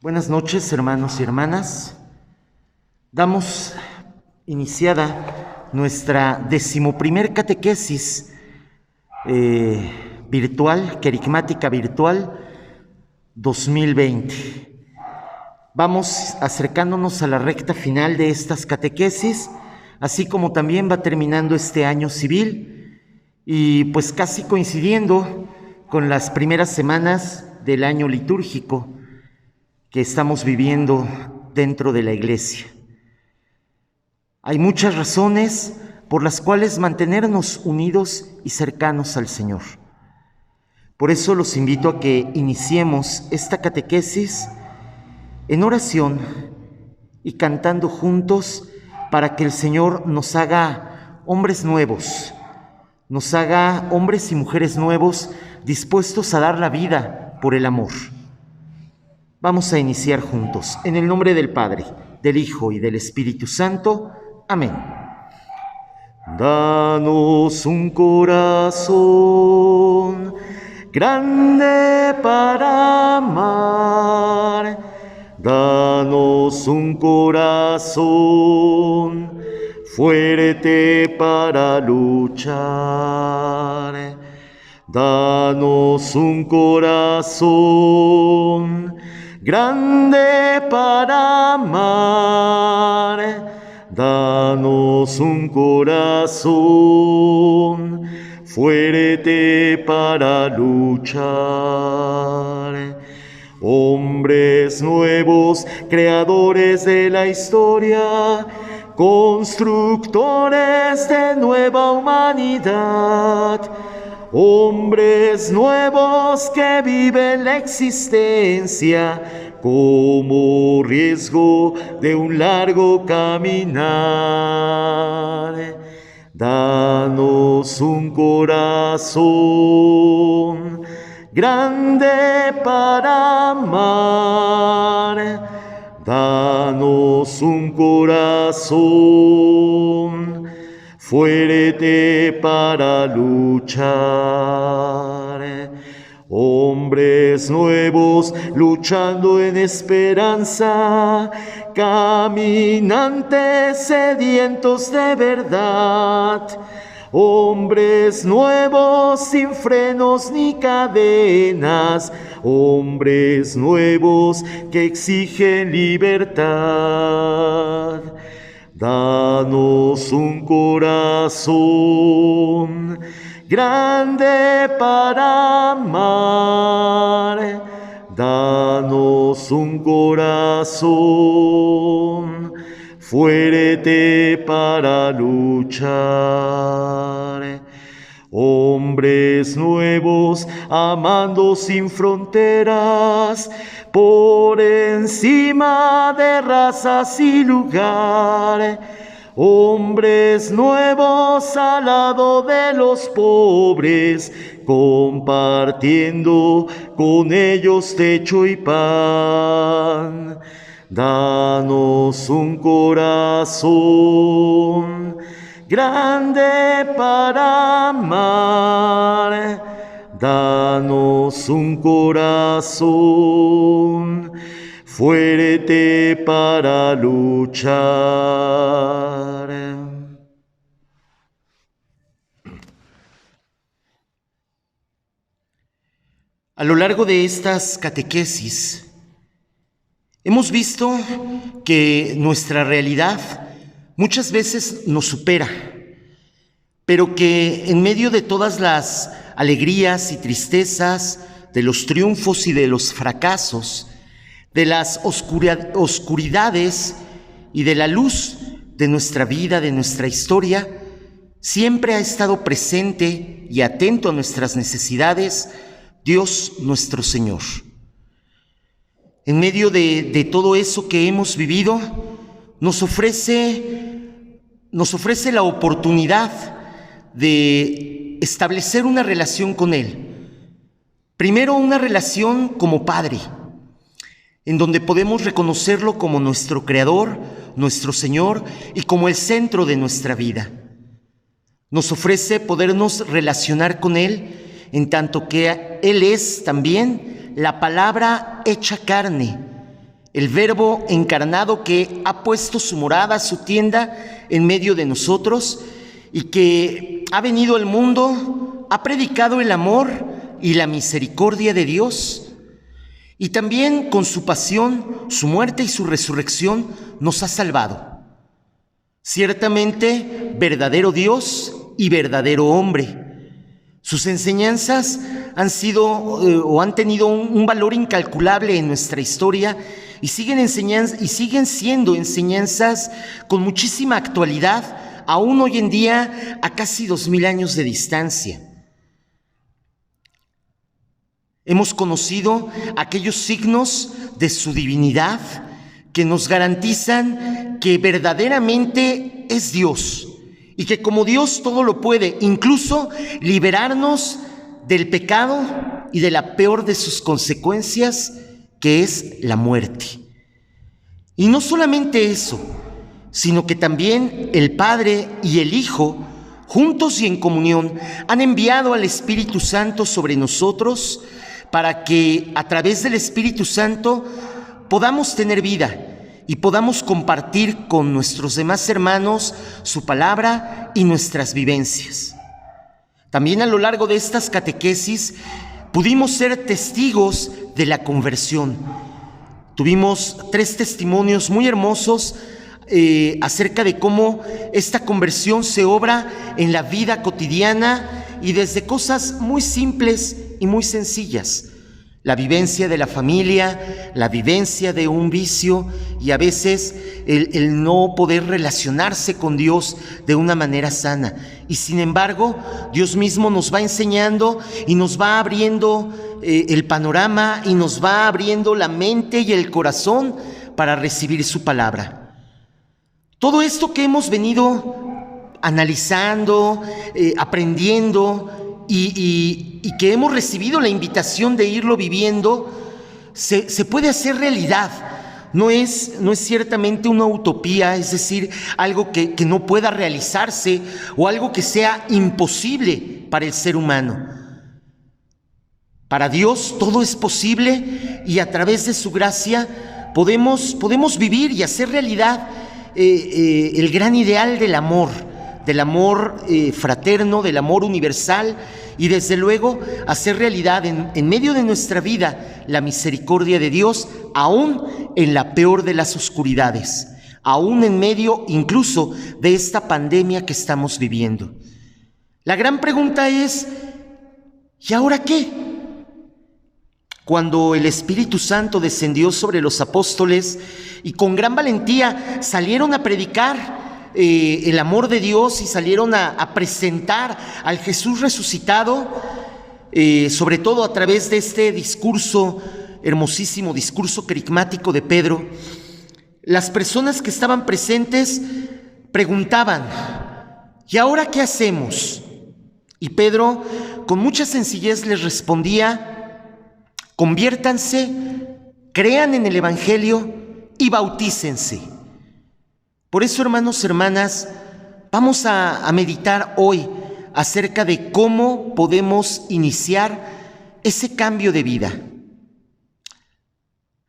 Buenas noches, hermanos y hermanas. Damos iniciada nuestra 11ª catequesis virtual, querigmática virtual 2020. Vamos acercándonos a la recta final de estas catequesis, así como también va terminando este año civil y pues casi coincidiendo con las primeras semanas del año litúrgico que estamos viviendo dentro de la Iglesia. Hay muchas razones por las cuales mantenernos unidos y cercanos al Señor. Por eso los invito a que iniciemos esta catequesis en oración y cantando juntos para que el Señor nos haga hombres nuevos, nos haga hombres y mujeres nuevos dispuestos a dar la vida por el amor. Vamos a iniciar juntos, en el nombre del Padre, del Hijo y del Espíritu Santo. Amén. Danos un corazón grande para amar. Danos un corazón fuerte para luchar. Danos un corazón grande para amar. Danos un corazón fuerte para luchar. Hombres nuevos, creadores de la historia, constructores de nueva humanidad. Hombres nuevos que viven la existencia como riesgo de un largo caminar. Danos un corazón grande para amar. Danos un corazón fuerte para luchar. Hombres nuevos luchando en esperanza, caminantes sedientos de verdad. Hombres nuevos sin frenos ni cadenas, hombres nuevos que exigen libertad. Danos un corazón grande para amar. Danos un corazón fuerte para luchar. Hombres nuevos amando sin fronteras, por encima de razas y lugar. Hombres nuevos al lado de los pobres, compartiendo con ellos techo y pan. Danos un corazón grande para amar. Danos un corazón fuerte para luchar. A lo largo de estas catequesis, hemos visto que nuestra realidad muchas veces nos supera, pero que en medio de todas las alegrías y tristezas, de los triunfos y de los fracasos, de las oscuridades y de la luz de nuestra vida, de nuestra historia, siempre ha estado presente y atento a nuestras necesidades Dios nuestro Señor. En medio de todo eso que hemos vivido, nos ofrece la oportunidad de establecer una relación con Él. Primero, una relación como Padre, en donde podemos reconocerlo como nuestro Creador, nuestro Señor y como el centro de nuestra vida. Nos ofrece podernos relacionar con Él, en tanto que Él es también la palabra hecha carne, el Verbo encarnado que ha puesto su morada, su tienda en medio de nosotros y que ha venido al mundo, ha predicado el amor y la misericordia de Dios. Y también con su pasión, su muerte y su resurrección nos ha salvado. Ciertamente, verdadero Dios y verdadero hombre. Sus enseñanzas han sido o han tenido un valor incalculable en nuestra historia y siguen siendo enseñanzas con muchísima actualidad, aún hoy en día a casi 2000 años de distancia. Hemos conocido aquellos signos de su divinidad que nos garantizan que verdaderamente es Dios y que como Dios todo lo puede, incluso liberarnos del pecado y de la peor de sus consecuencias, que es la muerte. Y no solamente eso, sino que también el Padre y el Hijo, juntos y en comunión, han enviado al Espíritu Santo sobre nosotros para que a través del Espíritu Santo podamos tener vida y podamos compartir con nuestros demás hermanos su palabra y nuestras vivencias. También a lo largo de estas catequesis pudimos ser testigos de la conversión. Tuvimos 3 testimonios muy hermosos acerca de cómo esta conversión se obra en la vida cotidiana y desde cosas muy simples y muy sencillas. La vivencia de la familia, la vivencia de un vicio y a veces el no poder relacionarse con Dios de una manera sana. Y sin embargo, Dios mismo nos va enseñando y nos va abriendo el panorama y nos va abriendo la mente y el corazón para recibir su palabra. Todo esto que hemos venido analizando, aprendiendo y que hemos recibido la invitación de irlo viviendo, se puede hacer realidad. No es ciertamente una utopía, es decir, algo que no pueda realizarse o algo que sea imposible para el ser humano. Para Dios todo es posible y a través de su gracia podemos vivir y hacer realidad el gran ideal del amor fraterno, del amor universal y desde luego hacer realidad en medio de nuestra vida la misericordia de Dios, aún en la peor de las oscuridades, aún en medio incluso de esta pandemia que estamos viviendo. La gran pregunta es, ¿y ahora qué? Cuando el Espíritu Santo descendió sobre los apóstoles y con gran valentía salieron a predicar el amor de Dios y salieron a presentar al Jesús resucitado, sobre todo a través de este discurso, hermosísimo discurso querigmático de Pedro, las personas que estaban presentes preguntaban, ¿y ahora qué hacemos? Y Pedro, con mucha sencillez, les respondía, conviértanse, crean en el Evangelio y bautícense. Por eso, hermanos, hermanas, vamos a meditar hoy acerca de cómo podemos iniciar ese cambio de vida.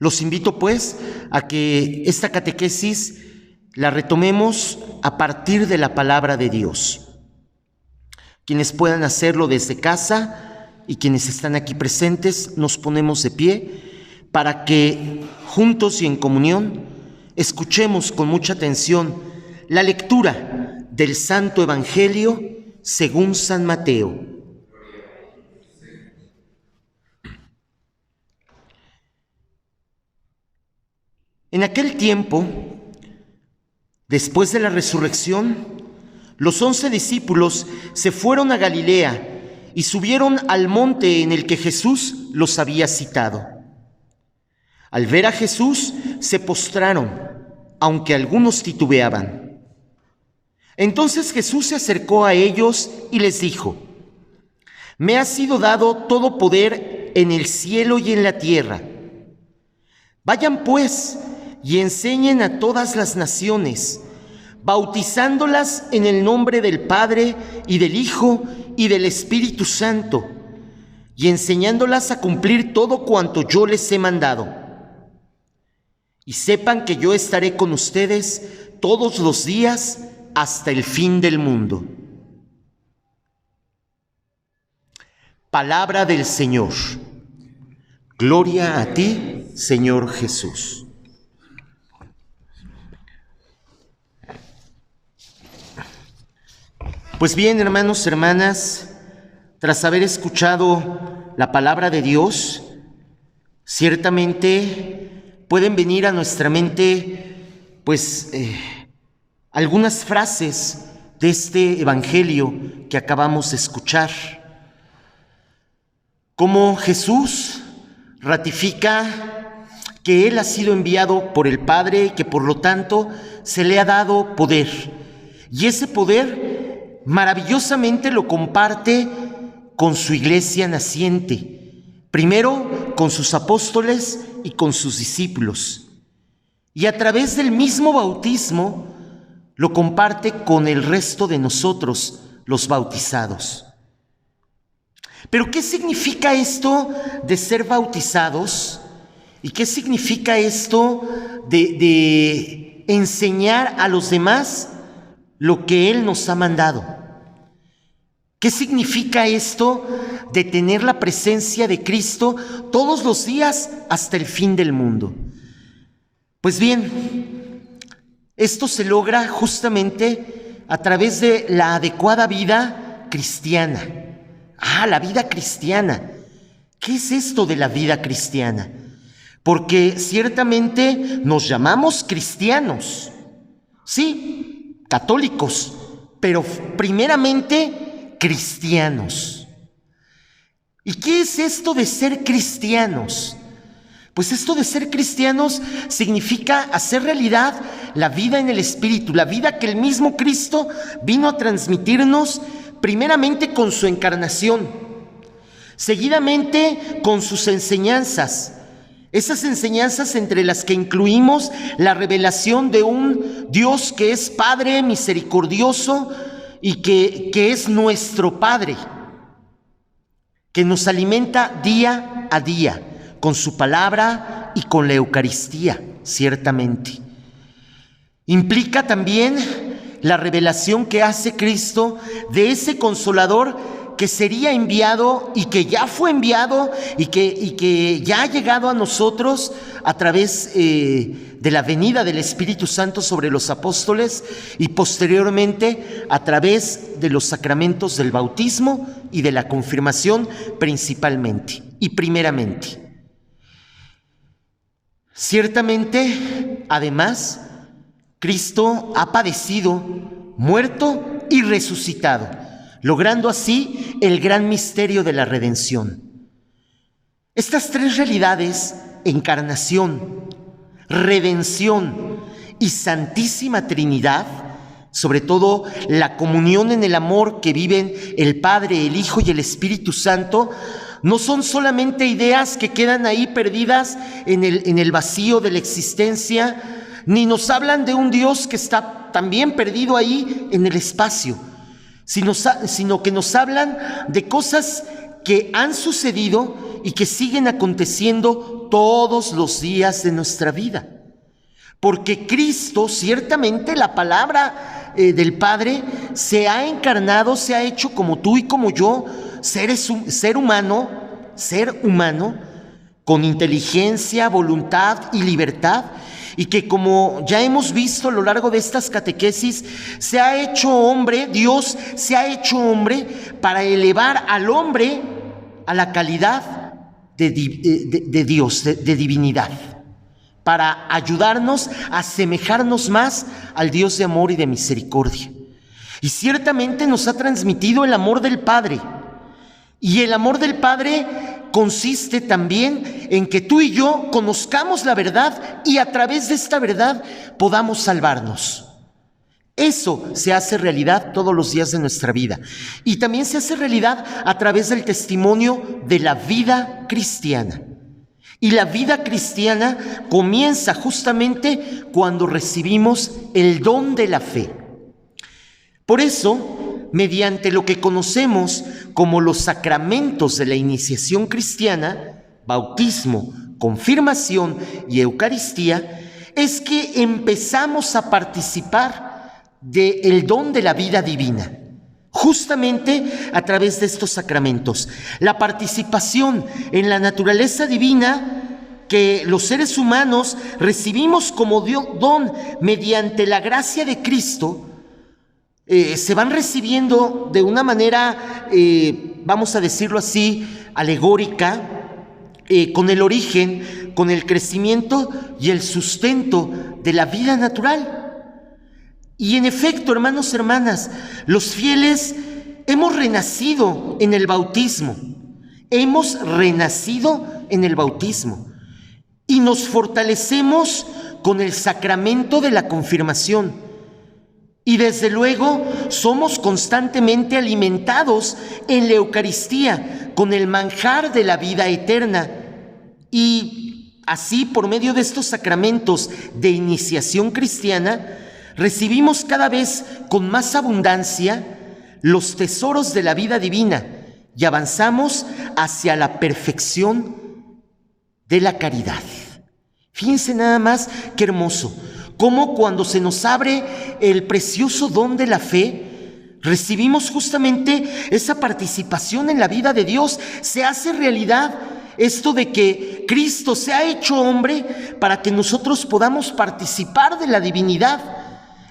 Los invito, pues, a que esta catequesis la retomemos a partir de la palabra de Dios. Quienes puedan hacerlo desde casa y quienes están aquí presentes, nos ponemos de pie para que juntos y en comunión escuchemos con mucha atención la lectura del Santo Evangelio según San Mateo. En aquel tiempo, después de la resurrección, los 11 discípulos se fueron a Galilea y subieron al monte en el que Jesús los había citado. Al ver a Jesús, se postraron, aunque algunos titubeaban. Entonces Jesús se acercó a ellos y les dijo: Me ha sido dado todo poder en el cielo y en la tierra. Vayan pues y enseñen a todas las naciones, bautizándolas en el nombre del Padre y del Hijo y del Espíritu Santo, y enseñándolas a cumplir todo cuanto yo les he mandado. y sepan que yo estaré con ustedes todos los días hasta el fin del mundo. Palabra del Señor. Gloria a ti, Señor Jesús. Pues bien, hermanos, hermanas, tras haber escuchado la palabra de Dios, ciertamente pueden venir a nuestra mente, algunas frases de este evangelio que acabamos de escuchar. Como Jesús ratifica que Él ha sido enviado por el Padre y que por lo tanto se le ha dado poder. Y ese poder maravillosamente lo comparte con su iglesia naciente, primero con sus apóstoles y con sus discípulos. Y a través del mismo bautismo lo comparte con el resto de nosotros, los bautizados. Pero ¿qué significa esto de ser bautizados? ¿Y qué significa esto de enseñar a los demás lo que Él nos ha mandado? ¿Qué significa esto de tener la presencia de Cristo todos los días hasta el fin del mundo? Pues bien, esto se logra justamente a través de la adecuada vida cristiana. La vida cristiana. ¿Qué es esto de la vida cristiana? Porque ciertamente nos llamamos cristianos, sí, católicos, pero primeramente cristianos. ¿Y qué es esto de ser cristianos? Pues esto de ser cristianos significa hacer realidad la vida en el Espíritu, la vida que el mismo Cristo vino a transmitirnos, primeramente con su encarnación, seguidamente con sus enseñanzas, esas enseñanzas entre las que incluimos la revelación de un Dios que es Padre misericordioso y que es nuestro Padre, que nos alimenta día a día con su palabra y con la Eucaristía, ciertamente. Implica también la revelación que hace Cristo de ese Consolador que sería enviado y que ya fue enviado y que ya ha llegado a nosotros a través de la venida del Espíritu Santo sobre los apóstoles y posteriormente a través de los sacramentos del bautismo y de la confirmación principalmente y primeramente. Ciertamente, además, Cristo ha padecido, muerto y resucitado, logrando así el gran misterio de la redención. Estas tres realidades, encarnación, redención y Santísima Trinidad, sobre todo la comunión en el amor que viven el Padre, el Hijo y el Espíritu Santo, no son solamente ideas que quedan ahí perdidas en el vacío de la existencia, ni nos hablan de un Dios que está también perdido ahí en el espacio, sino que nos hablan de cosas que han sucedido y que siguen aconteciendo todos los días de nuestra vida. Porque Cristo, ciertamente la palabra del Padre, se ha encarnado, se ha hecho como tú y como yo, ser humano, con inteligencia, voluntad y libertad, y que, como ya hemos visto a lo largo de estas catequesis, se ha hecho hombre, Dios se ha hecho hombre para elevar al hombre a la calidad de Dios, de divinidad, para ayudarnos a asemejarnos más al Dios de amor y de misericordia. Y ciertamente nos ha transmitido el amor del Padre. Y el amor del Padre consiste también en que tú y yo conozcamos la verdad y a través de esta verdad podamos salvarnos. Eso se hace realidad todos los días de nuestra vida. Y también se hace realidad a través del testimonio de la vida cristiana. Y la vida cristiana comienza justamente cuando recibimos el don de la fe. Por eso, mediante lo que conocemos como los sacramentos de la iniciación cristiana, bautismo, confirmación y Eucaristía, es que empezamos a participar del don de la vida divina, justamente a través de estos sacramentos. La participación en la naturaleza divina que los seres humanos recibimos como don mediante la gracia de Cristo, se van recibiendo de una manera, vamos a decirlo así, alegórica, con el origen, con el crecimiento y el sustento de la vida natural. Y en efecto, hermanos, hermanas, los fieles hemos renacido en el bautismo. Hemos renacido en el bautismo. Y nos fortalecemos con el sacramento de la confirmación. Y desde luego somos constantemente alimentados en la Eucaristía con el manjar de la vida eterna. Y así, por medio de estos sacramentos de iniciación cristiana, recibimos cada vez con más abundancia los tesoros de la vida divina y avanzamos hacia la perfección de la caridad. Fíjense nada más qué hermoso, cómo cuando se nos abre el precioso don de la fe, recibimos justamente esa participación en la vida de Dios. Se hace realidad esto de que Cristo se ha hecho hombre para que nosotros podamos participar de la divinidad.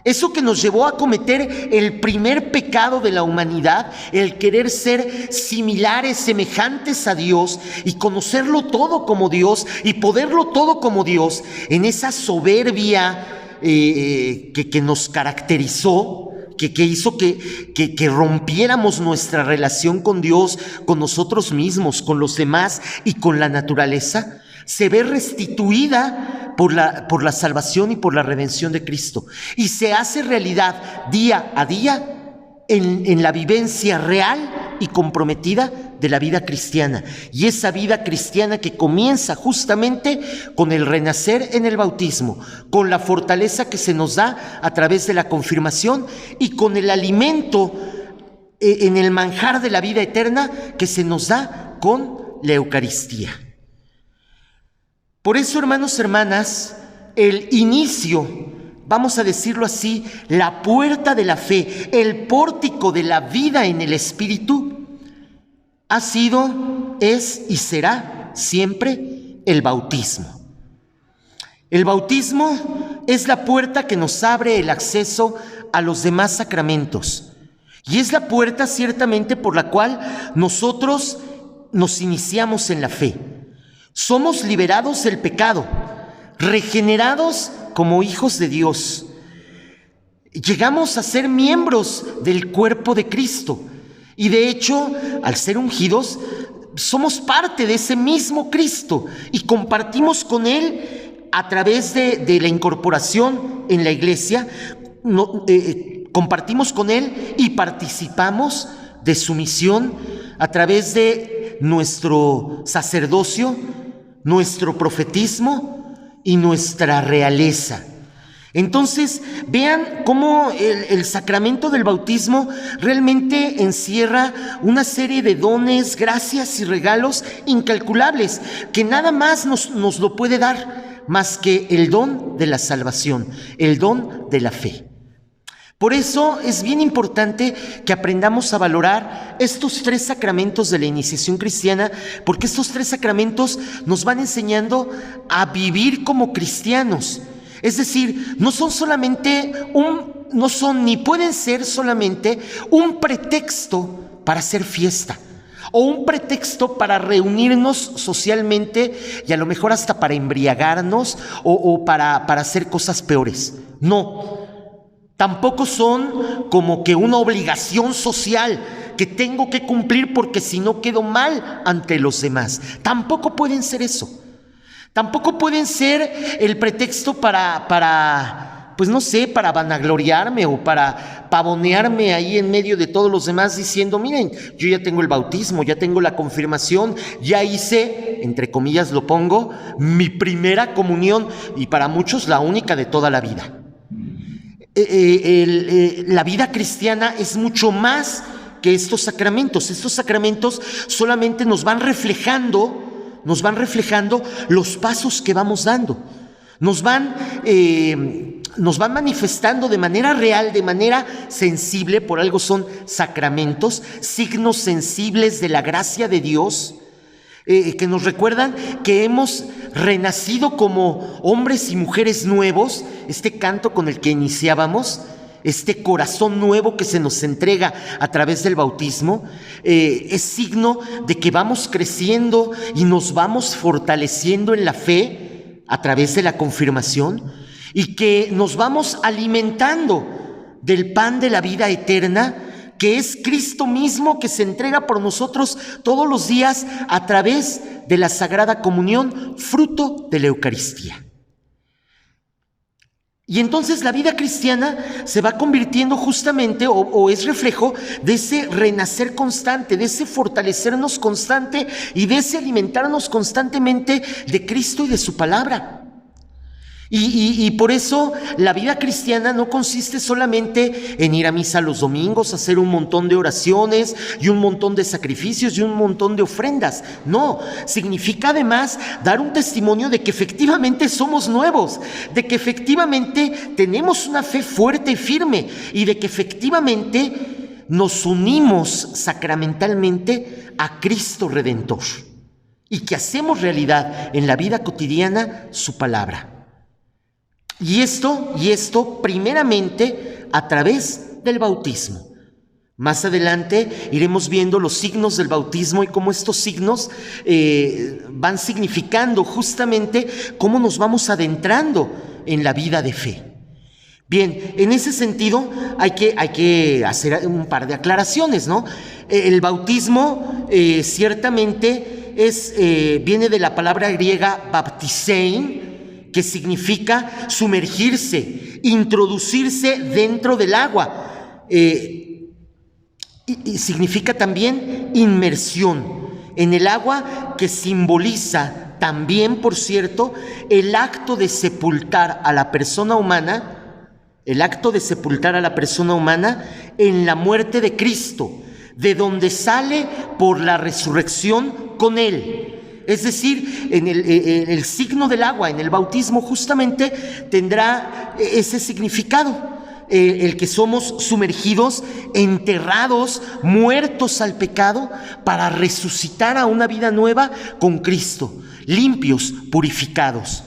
Eso que nos llevó a cometer el primer pecado de la humanidad, el querer ser similares, semejantes a Dios y conocerlo todo como Dios y poderlo todo como Dios, en esa soberbia que nos caracterizó, que hizo que rompiéramos nuestra relación con Dios, con nosotros mismos, con los demás y con la naturaleza, se ve restituida por la salvación y por la redención de Cristo. Y se hace realidad día a día en la vivencia real y comprometida de la vida cristiana. Y esa vida cristiana que comienza justamente con el renacer en el bautismo, con la fortaleza que se nos da a través de la confirmación y con el alimento en el manjar de la vida eterna que se nos da con la Eucaristía. Por eso, hermanos, hermanas, el inicio, vamos a decirlo así, la puerta de la fe, el pórtico de la vida en el Espíritu, ha sido, es y será siempre el bautismo. El bautismo es la puerta que nos abre el acceso a los demás sacramentos. Y es la puerta ciertamente por la cual nosotros nos iniciamos en la fe. Somos liberados del pecado, regenerados como hijos de Dios. Llegamos a ser miembros del cuerpo de Cristo. Y de hecho, al ser ungidos, somos parte de ese mismo Cristo y compartimos con Él a través de la incorporación en la iglesia, compartimos con Él y participamos de su misión a través de nuestro sacerdocio, nuestro profetismo y nuestra realeza. Entonces, vean cómo el sacramento del bautismo realmente encierra una serie de dones, gracias y regalos incalculables, que nada más nos lo puede dar más que el don de la salvación, el don de la fe. Por eso es bien importante que aprendamos a valorar estos tres sacramentos de la iniciación cristiana, porque estos tres sacramentos nos van enseñando a vivir como cristianos. Es decir, no son ni pueden ser solamente un pretexto para hacer fiesta o un pretexto para reunirnos socialmente y a lo mejor hasta para embriagarnos o para hacer cosas peores. No. Tampoco son como que una obligación social que tengo que cumplir porque si no quedo mal ante los demás. Tampoco pueden ser eso. Tampoco pueden ser el pretexto pues no sé, para vanagloriarme o para pavonearme ahí en medio de todos los demás diciendo, miren, yo ya tengo el bautismo, ya tengo la confirmación, ya hice, entre comillas lo pongo, mi primera comunión y para muchos la única de toda la vida. La vida cristiana es mucho más que estos sacramentos. Estos sacramentos solamente nos van reflejando los pasos que vamos dando. nos van manifestando de manera real, de manera sensible, por algo son sacramentos, signos sensibles de la gracia de Dios, que nos recuerdan que hemos renacido como hombres y mujeres nuevos, este canto con el que iniciábamos, este corazón nuevo que se nos entrega a través del bautismo, es signo de que vamos creciendo y nos vamos fortaleciendo en la fe a través de la confirmación y que nos vamos alimentando del pan de la vida eterna, que es Cristo mismo que se entrega por nosotros todos los días a través de la Sagrada Comunión, fruto de la Eucaristía. Y entonces la vida cristiana se va convirtiendo justamente o es reflejo de ese renacer constante, de ese fortalecernos constante y de ese alimentarnos constantemente de Cristo y de su palabra. Y por eso la vida cristiana no consiste solamente en ir a misa los domingos, hacer un montón de oraciones y un montón de sacrificios y un montón de ofrendas. No, significa además dar un testimonio de que efectivamente somos nuevos, de que efectivamente tenemos una fe fuerte y firme y de que efectivamente nos unimos sacramentalmente a Cristo Redentor y que hacemos realidad en la vida cotidiana su palabra. Y esto primeramente a través del bautismo. Más adelante iremos viendo los signos del bautismo y cómo estos signos van significando justamente cómo nos vamos adentrando en la vida de fe. Bien, en ese sentido hay que hacer un par de aclaraciones, ¿no? El bautismo ciertamente viene de la palabra griega baptisein, que significa sumergirse, introducirse dentro del agua. Y significa también inmersión en el agua, que simboliza también, por cierto, el acto de sepultar a la persona humana, en la muerte de Cristo, de donde sale por la resurrección con Él. Es decir, en el signo del agua, en el bautismo, justamente tendrá ese significado, el que somos sumergidos, enterrados, muertos al pecado, para resucitar a una vida nueva con Cristo, limpios, purificados.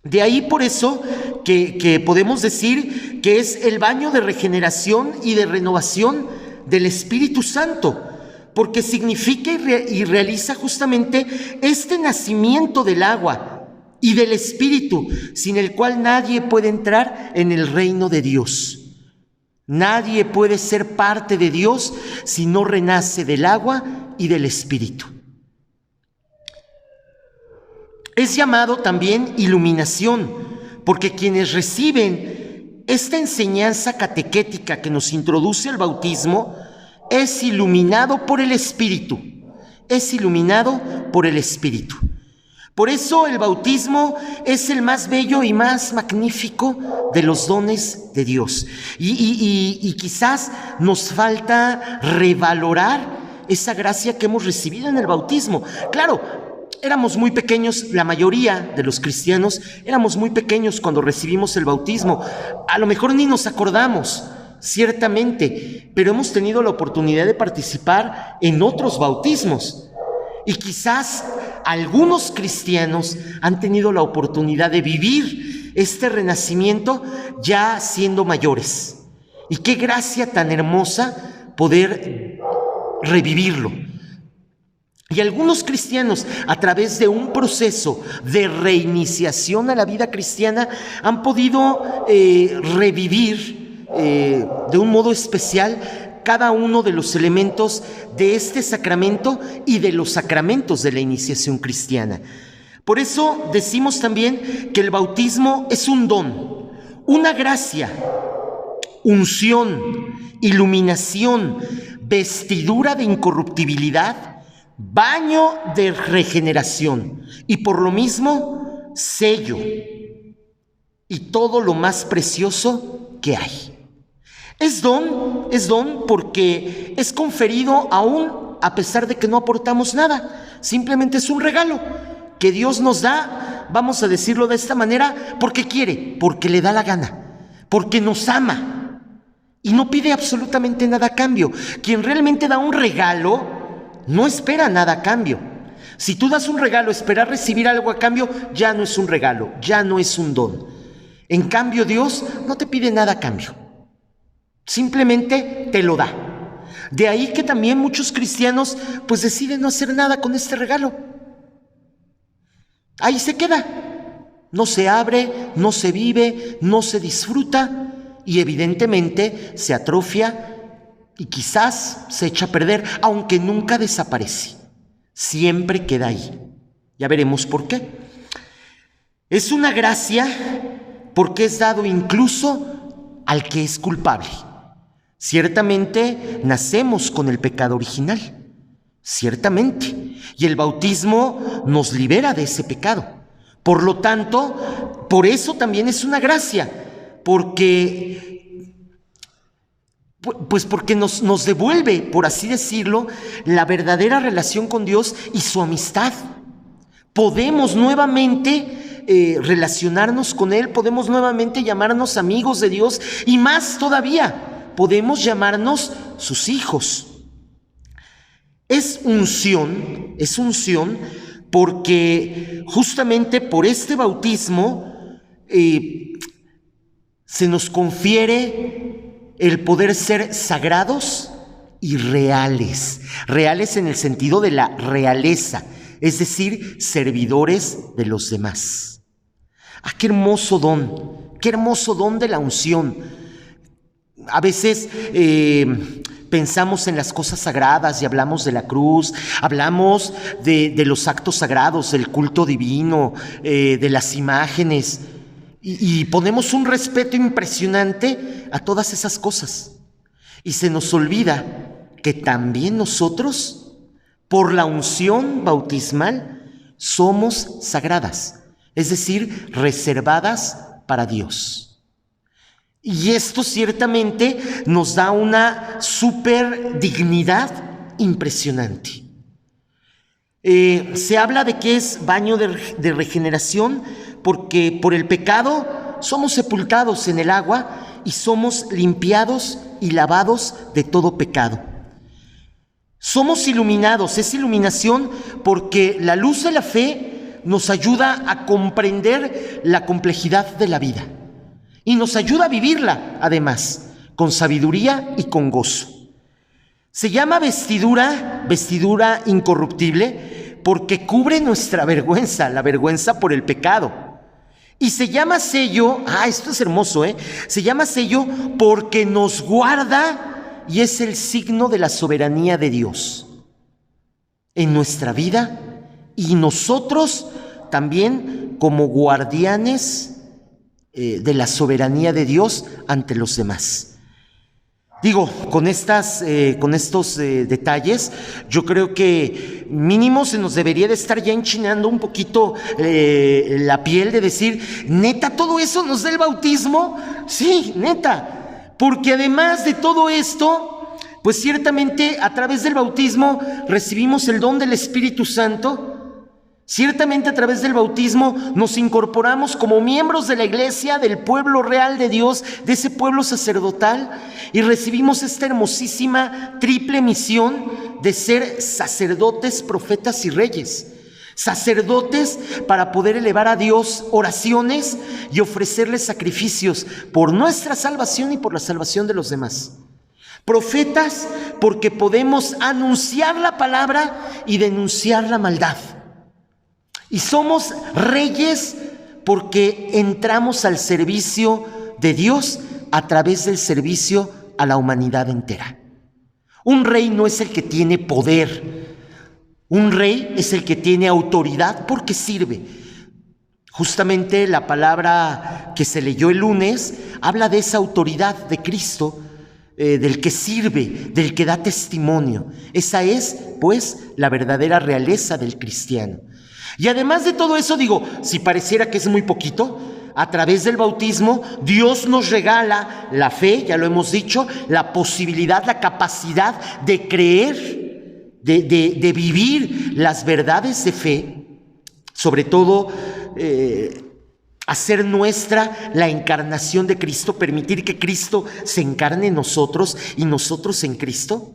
De ahí por eso que podemos decir que es el baño de regeneración y de renovación del Espíritu Santo, porque significa y realiza justamente este nacimiento del agua y del Espíritu, sin el cual nadie puede entrar en el reino de Dios. Nadie puede ser parte de Dios si no renace del agua y del Espíritu. Es llamado también iluminación, porque quienes reciben esta enseñanza catequética que nos introduce al bautismo, es iluminado por el Espíritu, Por eso el bautismo es el más bello y más magnífico de los dones de Dios. Y quizás nos falta revalorar esa gracia que hemos recibido en el bautismo. Claro, éramos muy pequeños, la mayoría de los cristianos éramos muy pequeños cuando recibimos el bautismo. A lo mejor ni nos acordamos, ciertamente, pero hemos tenido la oportunidad de participar en otros bautismos. Y quizás algunos cristianos han tenido la oportunidad de vivir este renacimiento ya siendo mayores. Y qué gracia tan hermosa poder revivirlo. Y algunos cristianos, a través de un proceso de reiniciación a la vida cristiana, han podido revivir de un modo especial cada uno de los elementos de este sacramento y de los sacramentos de la iniciación cristiana. Por eso decimos también que el bautismo es un don, una gracia, unción, iluminación, vestidura de incorruptibilidad, baño de regeneración y por lo mismo sello y todo lo más precioso que hay. Es don porque es conferido aún a pesar de que no aportamos nada. Simplemente es un regalo que Dios nos da vamos a decirlo de esta manera, porque quiere, porque le da la gana, porque nos ama y no pide absolutamente nada a cambio. Quien realmente da un regalo no espera nada a cambio. Si tú das un regalo, esperar recibir algo a cambio, ya no es un regalo, ya no es un don. En cambio, Dios no te pide nada a cambio, simplemente te lo da. De ahí que también muchos cristianos pues deciden no hacer nada con este regalo. Ahí se queda, no se abre, no se vive, no se disfruta y evidentemente se atrofia y quizás se echa a perder, aunque nunca desaparece, siempre queda ahí. Ya veremos por qué. Es una gracia porque es dado incluso al que es culpable. Ciertamente nacemos con el pecado original, ciertamente, y el bautismo nos libera de ese pecado. Por lo tanto, por eso también es una gracia, porque nos devuelve, por así decirlo, la verdadera relación con Dios y su amistad. Podemos nuevamente relacionarnos con Él, podemos nuevamente llamarnos amigos de Dios y más todavía, podemos llamarnos sus hijos. Es unción porque justamente por este bautismo se nos confiere el poder ser sagrados y reales. Reales en el sentido de la realeza, es decir, servidores de los demás. ¡Ah, qué hermoso don de la unción! A veces pensamos en las cosas sagradas y hablamos de la cruz, hablamos de los actos sagrados, del culto divino, de las imágenes, y ponemos un respeto impresionante a todas esas cosas. Y se nos olvida que también nosotros, por la unción bautismal, somos sagradas, es decir, reservadas para Dios. Y esto ciertamente nos da una súper dignidad impresionante. Se habla de que es baño de regeneración porque por el pecado somos sepultados en el agua y somos limpiados y lavados de todo pecado. Somos iluminados, es iluminación porque la luz de la fe nos ayuda a comprender la complejidad de la vida. Y nos ayuda a vivirla, además, con sabiduría y con gozo. Se llama vestidura incorruptible, porque cubre nuestra vergüenza, la vergüenza por el pecado. Y se llama sello, esto es hermoso, se llama sello porque nos guarda y es el signo de la soberanía de Dios en nuestra vida y nosotros también como guardianes de la soberanía de Dios ante los demás. Digo, con estos detalles, yo creo que mínimo se nos debería de estar ya enchinando un poquito la piel de decir, ¿neta todo eso nos da el bautismo? Sí, neta, porque además de todo esto, pues ciertamente a través del bautismo recibimos el don del Espíritu Santo. Ciertamente a través del bautismo nos incorporamos como miembros de la iglesia, del pueblo real de Dios, de ese pueblo sacerdotal, y recibimos esta hermosísima triple misión de ser sacerdotes, profetas y reyes. Sacerdotes para poder elevar a Dios oraciones y ofrecerle sacrificios por nuestra salvación y por la salvación de los demás. Profetas porque podemos anunciar la palabra y denunciar la maldad. Y somos reyes porque entramos al servicio de Dios a través del servicio a la humanidad entera. Un rey no es el que tiene poder, un rey es el que tiene autoridad porque sirve. Justamente la palabra que se leyó el lunes habla de esa autoridad de Cristo, del que sirve, del que da testimonio. Esa es, pues, la verdadera realeza del cristiano. Y además de todo eso, digo, si pareciera que es muy poquito, a través del bautismo Dios nos regala la fe, ya lo hemos dicho, la posibilidad, la capacidad de creer, de vivir las verdades de fe, sobre todo hacer nuestra la encarnación de Cristo, permitir que Cristo se encarne en nosotros y nosotros en Cristo.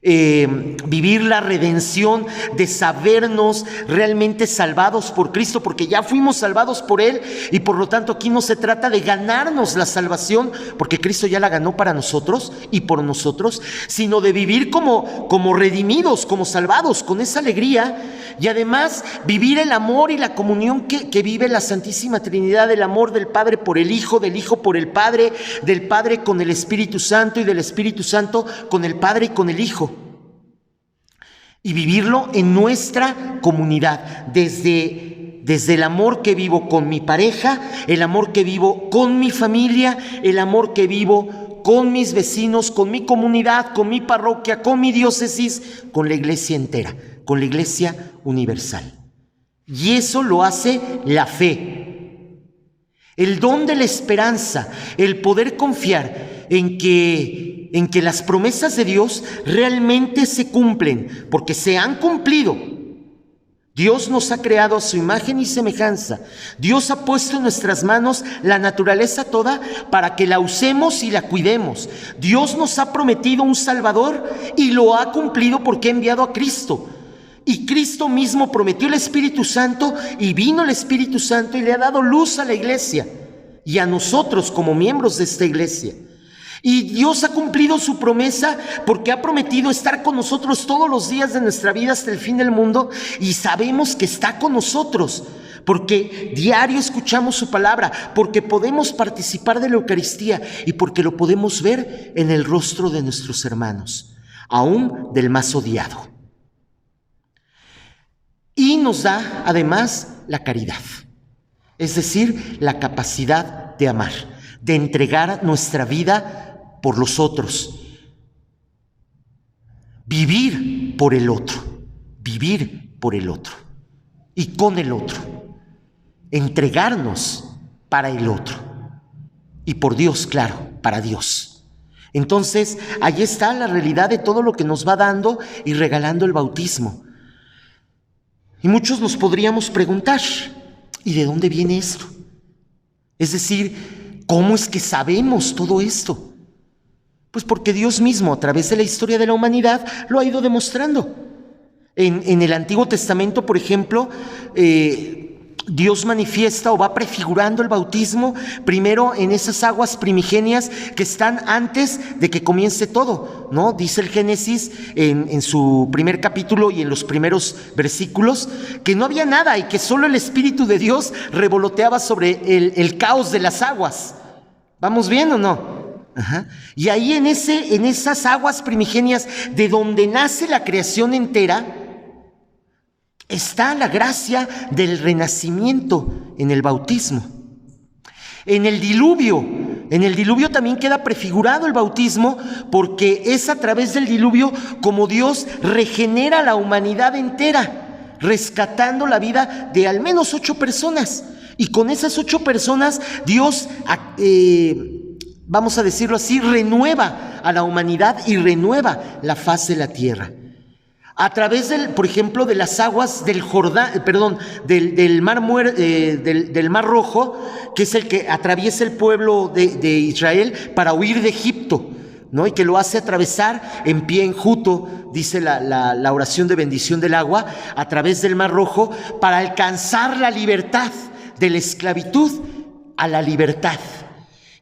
Vivir la redención de sabernos realmente salvados por Cristo, porque ya fuimos salvados por Él, y por lo tanto aquí no se trata de ganarnos la salvación, porque Cristo ya la ganó para nosotros y por nosotros, sino de vivir como redimidos, como salvados, con esa alegría, y además vivir el amor y la comunión que vive la Santísima Trinidad, el amor del Padre por el Hijo, del Hijo por el Padre, del Padre con el Espíritu Santo y del Espíritu Santo con el Padre y con el Hijo. Y vivirlo en nuestra comunidad, desde el amor que vivo con mi pareja, el amor que vivo con mi familia, el amor que vivo con mis vecinos, con mi comunidad, con mi parroquia, con mi diócesis, con la iglesia entera, con la iglesia universal. Y eso lo hace la fe, el don de la esperanza, el poder confiar en que las promesas de Dios realmente se cumplen, porque se han cumplido. Dios nos ha creado a su imagen y semejanza. Dios ha puesto en nuestras manos la naturaleza toda para que la usemos y la cuidemos. Dios nos ha prometido un Salvador y lo ha cumplido porque ha enviado a Cristo. Y Cristo mismo prometió el Espíritu Santo, y vino el Espíritu Santo y le ha dado luz a la iglesia y a nosotros como miembros de esta iglesia. Y Dios ha cumplido su promesa porque ha prometido estar con nosotros todos los días de nuestra vida hasta el fin del mundo, y sabemos que está con nosotros porque diario escuchamos su palabra, porque podemos participar de la Eucaristía y porque lo podemos ver en el rostro de nuestros hermanos, aún del más odiado. Y nos da además la caridad, es decir, la capacidad de amar, de entregar nuestra vida por los otros, vivir por el otro y con el otro, entregarnos para el otro y por Dios, claro, para Dios. Entonces, ahí está la realidad de todo lo que nos va dando y regalando el bautismo. Y muchos nos podríamos preguntar, ¿y de dónde viene esto? Es decir, ¿cómo es que sabemos todo esto? Pues porque Dios mismo, a través de la historia de la humanidad, lo ha ido demostrando. En el Antiguo Testamento, por ejemplo, Dios manifiesta o va prefigurando el bautismo primero en esas aguas primigenias que están antes de que comience todo, ¿no? Dice el Génesis en su primer capítulo y en los primeros versículos que no había nada y que solo el Espíritu de Dios revoloteaba sobre el caos de las aguas. ¿Vamos bien o no? Ajá. Y ahí en esas aguas primigenias de donde nace la creación entera, está la gracia del renacimiento en el bautismo. En el diluvio también queda prefigurado el bautismo, porque es a través del diluvio como Dios regenera la humanidad entera, rescatando la vida de al menos 8 personas. Y con esas 8 personas Dios, vamos a decirlo así, renueva a la humanidad y renueva la faz de la tierra. A través por ejemplo, de las aguas del Jordán, del Mar Rojo, que es el que atraviesa el pueblo de Israel para huir de Egipto, ¿no? Y que lo hace atravesar en pie enjuto, dice la oración de bendición del agua, a través del Mar Rojo, para alcanzar la libertad de la esclavitud a la libertad.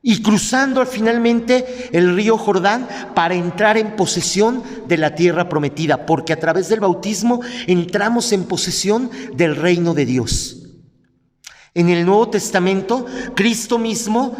Y cruzando finalmente el río Jordán para entrar en posesión de la tierra prometida, porque a través del bautismo entramos en posesión del reino de Dios. En el Nuevo Testamento, Cristo mismo,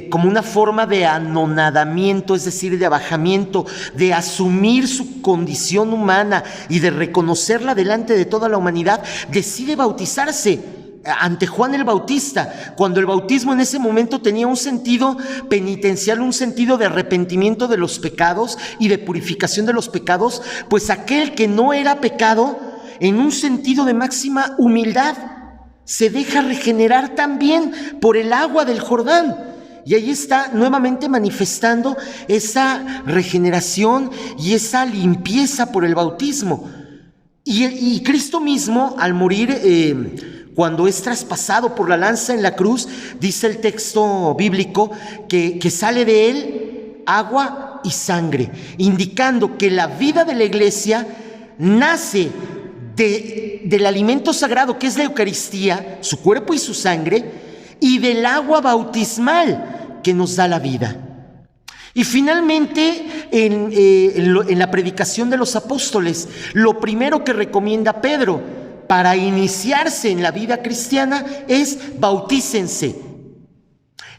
como una forma de anonadamiento, es decir, de abajamiento, de asumir su condición humana y de reconocerla delante de toda la humanidad, decide bautizarse ante Juan el Bautista, cuando el bautismo en ese momento tenía un sentido penitencial, un sentido de arrepentimiento de los pecados y de purificación de los pecados, pues aquel que no era pecado, en un sentido de máxima humildad, se deja regenerar también por el agua del Jordán. Y ahí está nuevamente manifestando esa regeneración y esa limpieza por el bautismo. Y Cristo mismo, al morir Cuando es traspasado por la lanza en la cruz, dice el texto bíblico que sale de él agua y sangre, indicando que la vida de la iglesia nace del alimento sagrado que es la Eucaristía, su cuerpo y su sangre, y del agua bautismal que nos da la vida. Y finalmente, en la predicación de los apóstoles, lo primero que recomienda Pedro para iniciarse en la vida cristiana es bautícense.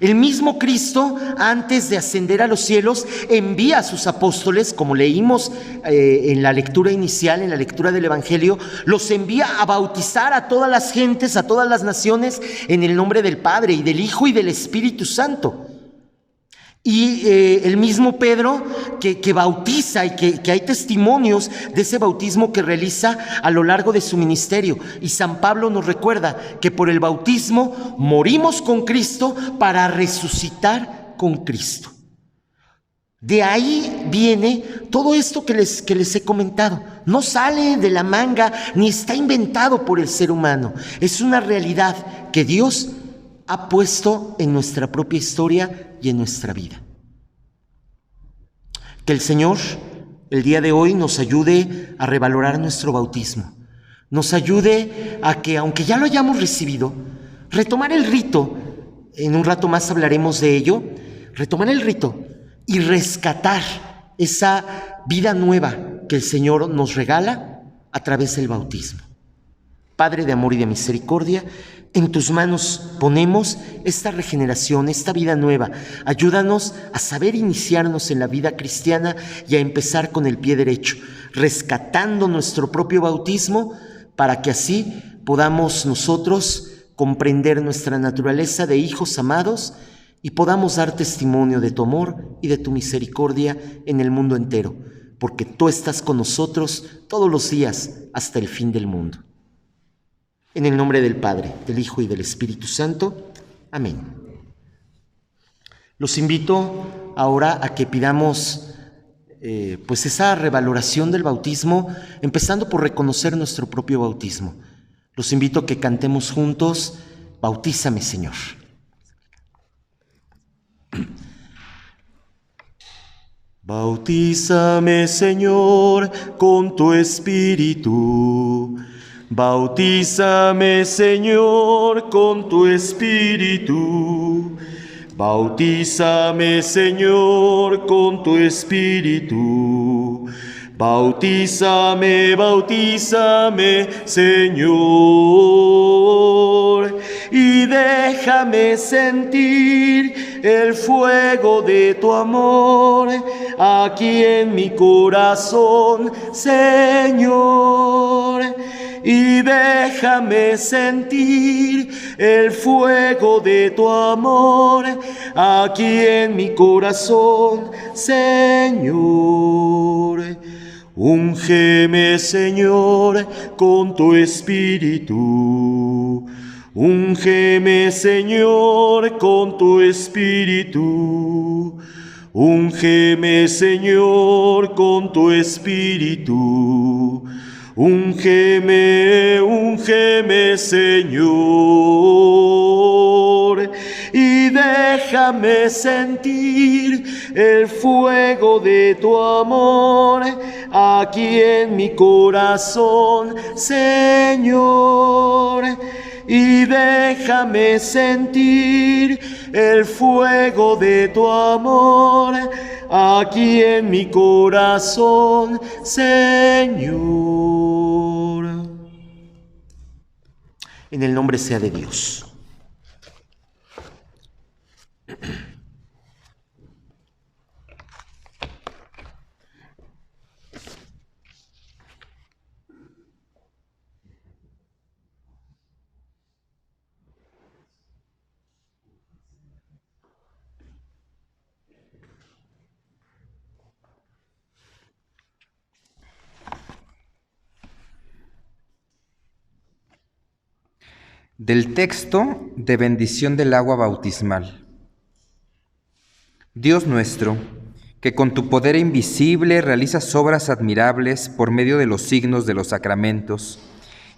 El mismo Cristo, antes de ascender a los cielos, envía a sus apóstoles, como leímos en la lectura inicial, en la lectura del Evangelio, los envía a bautizar a todas las gentes, a todas las naciones, en el nombre del Padre y del Hijo y del Espíritu Santo. Y el mismo Pedro que bautiza y que hay testimonios de ese bautismo que realiza a lo largo de su ministerio. Y San Pablo nos recuerda que por el bautismo morimos con Cristo para resucitar con Cristo. De ahí viene todo esto que les he comentado. No sale de la manga ni está inventado por el ser humano. Es una realidad que Dios ha puesto en nuestra propia historia y en nuestra vida. Que el Señor el día de hoy nos ayude a revalorar nuestro bautismo, nos ayude a que, aunque ya lo hayamos recibido, retomar el rito. En un rato más hablaremos de ello. Retomar el rito y rescatar esa vida nueva que el Señor nos regala a través del bautismo. Padre de amor y de misericordia, en tus manos ponemos esta regeneración, esta vida nueva. Ayúdanos a saber iniciarnos en la vida cristiana y a empezar con el pie derecho, rescatando nuestro propio bautismo para que así podamos nosotros comprender nuestra naturaleza de hijos amados y podamos dar testimonio de tu amor y de tu misericordia en el mundo entero, porque tú estás con nosotros todos los días hasta el fin del mundo. En el nombre del Padre, del Hijo y del Espíritu Santo. Amén. Los invito ahora a que pidamos pues esa revaloración del bautismo, empezando por reconocer nuestro propio bautismo. Los invito a que cantemos juntos, Bautízame, Señor. Bautízame, Señor, con tu Espíritu. Bautízame, Señor, con tu Espíritu. Bautízame, Señor, con tu Espíritu. Bautízame, bautízame, Señor, y déjame sentir el fuego de tu amor aquí en mi corazón, Señor. Y déjame sentir el fuego de tu amor aquí en mi corazón, Señor. Úngeme, Señor, con tu Espíritu. Úngeme, Señor, con tu Espíritu. Úngeme, Señor, con tu Espíritu. Úngeme, úngeme, Señor, y déjame sentir el fuego de tu amor aquí en mi corazón, Señor. Y déjame sentir el fuego de tu amor aquí en mi corazón, Señor. En el nombre sea de Dios. Del texto de bendición del agua bautismal. Dios nuestro, que con tu poder invisible realizas obras admirables por medio de los signos de los sacramentos,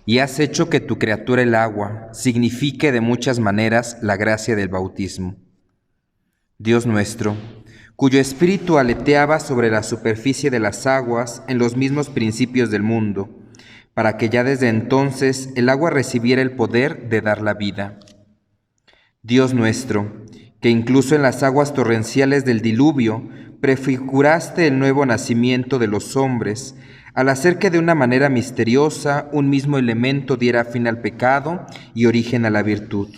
y has hecho que tu criatura el agua signifique de muchas maneras la gracia del bautismo. Dios nuestro, cuyo espíritu aleteaba sobre la superficie de las aguas en los mismos principios del mundo, para que ya desde entonces el agua recibiera el poder de dar la vida. Dios nuestro, que incluso en las aguas torrenciales del diluvio prefiguraste el nuevo nacimiento de los hombres, al hacer que de una manera misteriosa un mismo elemento diera fin al pecado y origen a la virtud.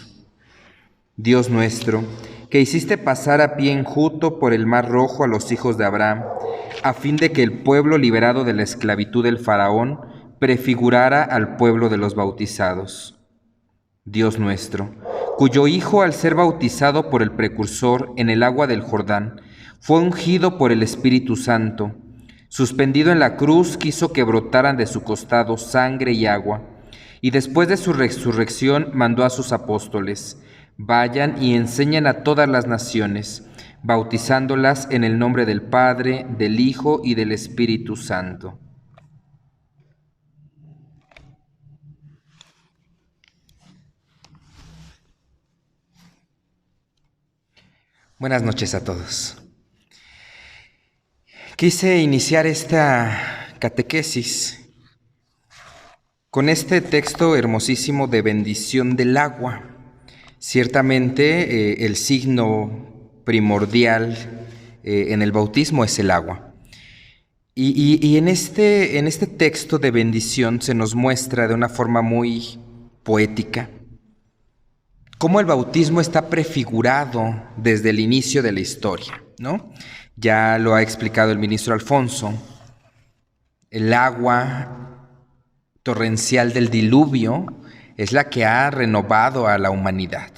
Dios nuestro, que hiciste pasar a pie enjuto por el mar Rojo a los hijos de Abraham, a fin de que el pueblo liberado de la esclavitud del faraón prefigurara al pueblo de los bautizados. Dios nuestro, cuyo Hijo al ser bautizado por el precursor en el agua del Jordán, fue ungido por el Espíritu Santo, suspendido en la cruz quiso que brotaran de su costado sangre y agua, y después de su resurrección mandó a sus apóstoles: vayan y enseñen a todas las naciones, bautizándolas en el nombre del Padre, del Hijo y del Espíritu Santo. Buenas noches a todos. Quise iniciar esta catequesis con este texto hermosísimo de bendición del agua. Ciertamente el signo primordial en el bautismo es el agua. Y en este texto de bendición se nos muestra de una forma muy poética cómo el bautismo está prefigurado desde el inicio de la historia, ¿no? Ya lo ha explicado el ministro Alfonso. El agua torrencial del diluvio es la que ha renovado a la humanidad.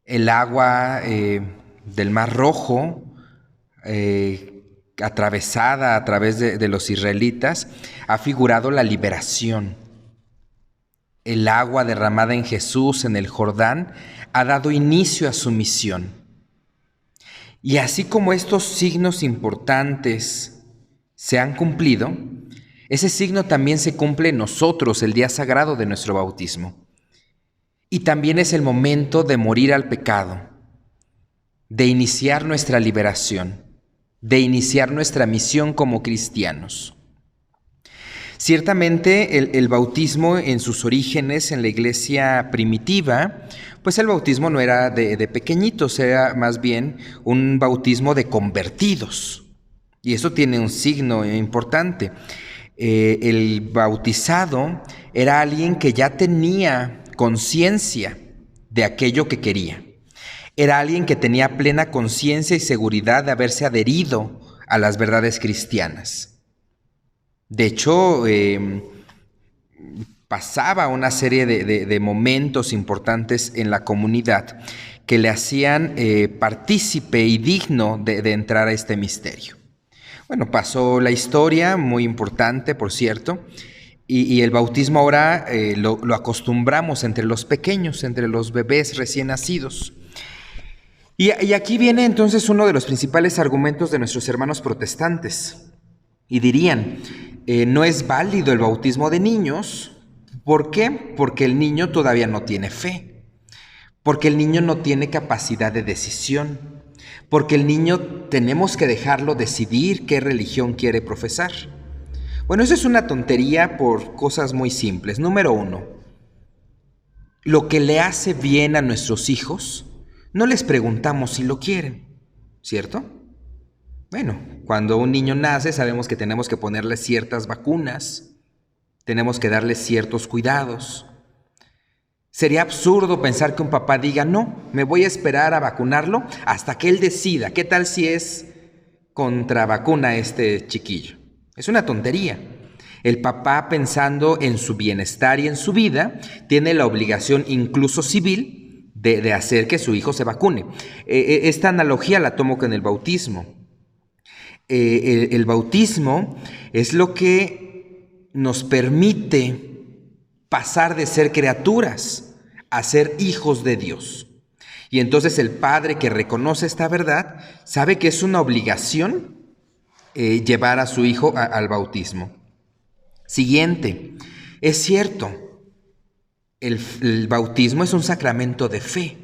El agua del Mar Rojo, atravesada a través de los israelitas, ha figurado la liberación. El agua derramada en Jesús en el Jordán ha dado inicio a su misión. Y así como estos signos importantes se han cumplido, ese signo también se cumple en nosotros el día sagrado de nuestro bautismo. Y también es el momento de morir al pecado, de iniciar nuestra liberación, de iniciar nuestra misión como cristianos. Ciertamente el bautismo en sus orígenes en la iglesia primitiva, pues el bautismo no era de pequeñitos, era más bien un bautismo de convertidos. Y eso tiene un signo importante. El bautizado era alguien que ya tenía conciencia de aquello que quería. Era alguien que tenía plena conciencia y seguridad de haberse adherido a las verdades cristianas. De hecho, pasaba una serie de momentos importantes en la comunidad que le hacían partícipe y digno de entrar a este misterio. Bueno, pasó la historia, muy importante, por cierto, y el bautismo ahora lo acostumbramos entre los pequeños, entre los bebés recién nacidos. Y aquí viene entonces uno de los principales argumentos de nuestros hermanos protestantes. Y dirían, no es válido el bautismo de niños. ¿Por qué? Porque el niño todavía no tiene fe, porque el niño no tiene capacidad de decisión, porque el niño tenemos que dejarlo decidir qué religión quiere profesar. Bueno, eso es una tontería por cosas muy simples. Número uno, lo que le hace bien a nuestros hijos, no les preguntamos si lo quieren, ¿cierto? Bueno, cuando un niño nace sabemos que tenemos que ponerle ciertas vacunas, tenemos que darle ciertos cuidados. Sería absurdo pensar que un papá diga, no, me voy a esperar a vacunarlo hasta que él decida. ¿Qué tal si es contra vacuna este chiquillo? Es una tontería. El papá, pensando en su bienestar y en su vida, tiene la obligación incluso civil de hacer que su hijo se vacune. Esta analogía la tomo con el bautismo. El bautismo es lo que nos permite pasar de ser criaturas a ser hijos de Dios. Y entonces el padre que reconoce esta verdad sabe que es una obligación llevar a su hijo al bautismo. Siguiente, Es cierto, el bautismo es un sacramento de fe,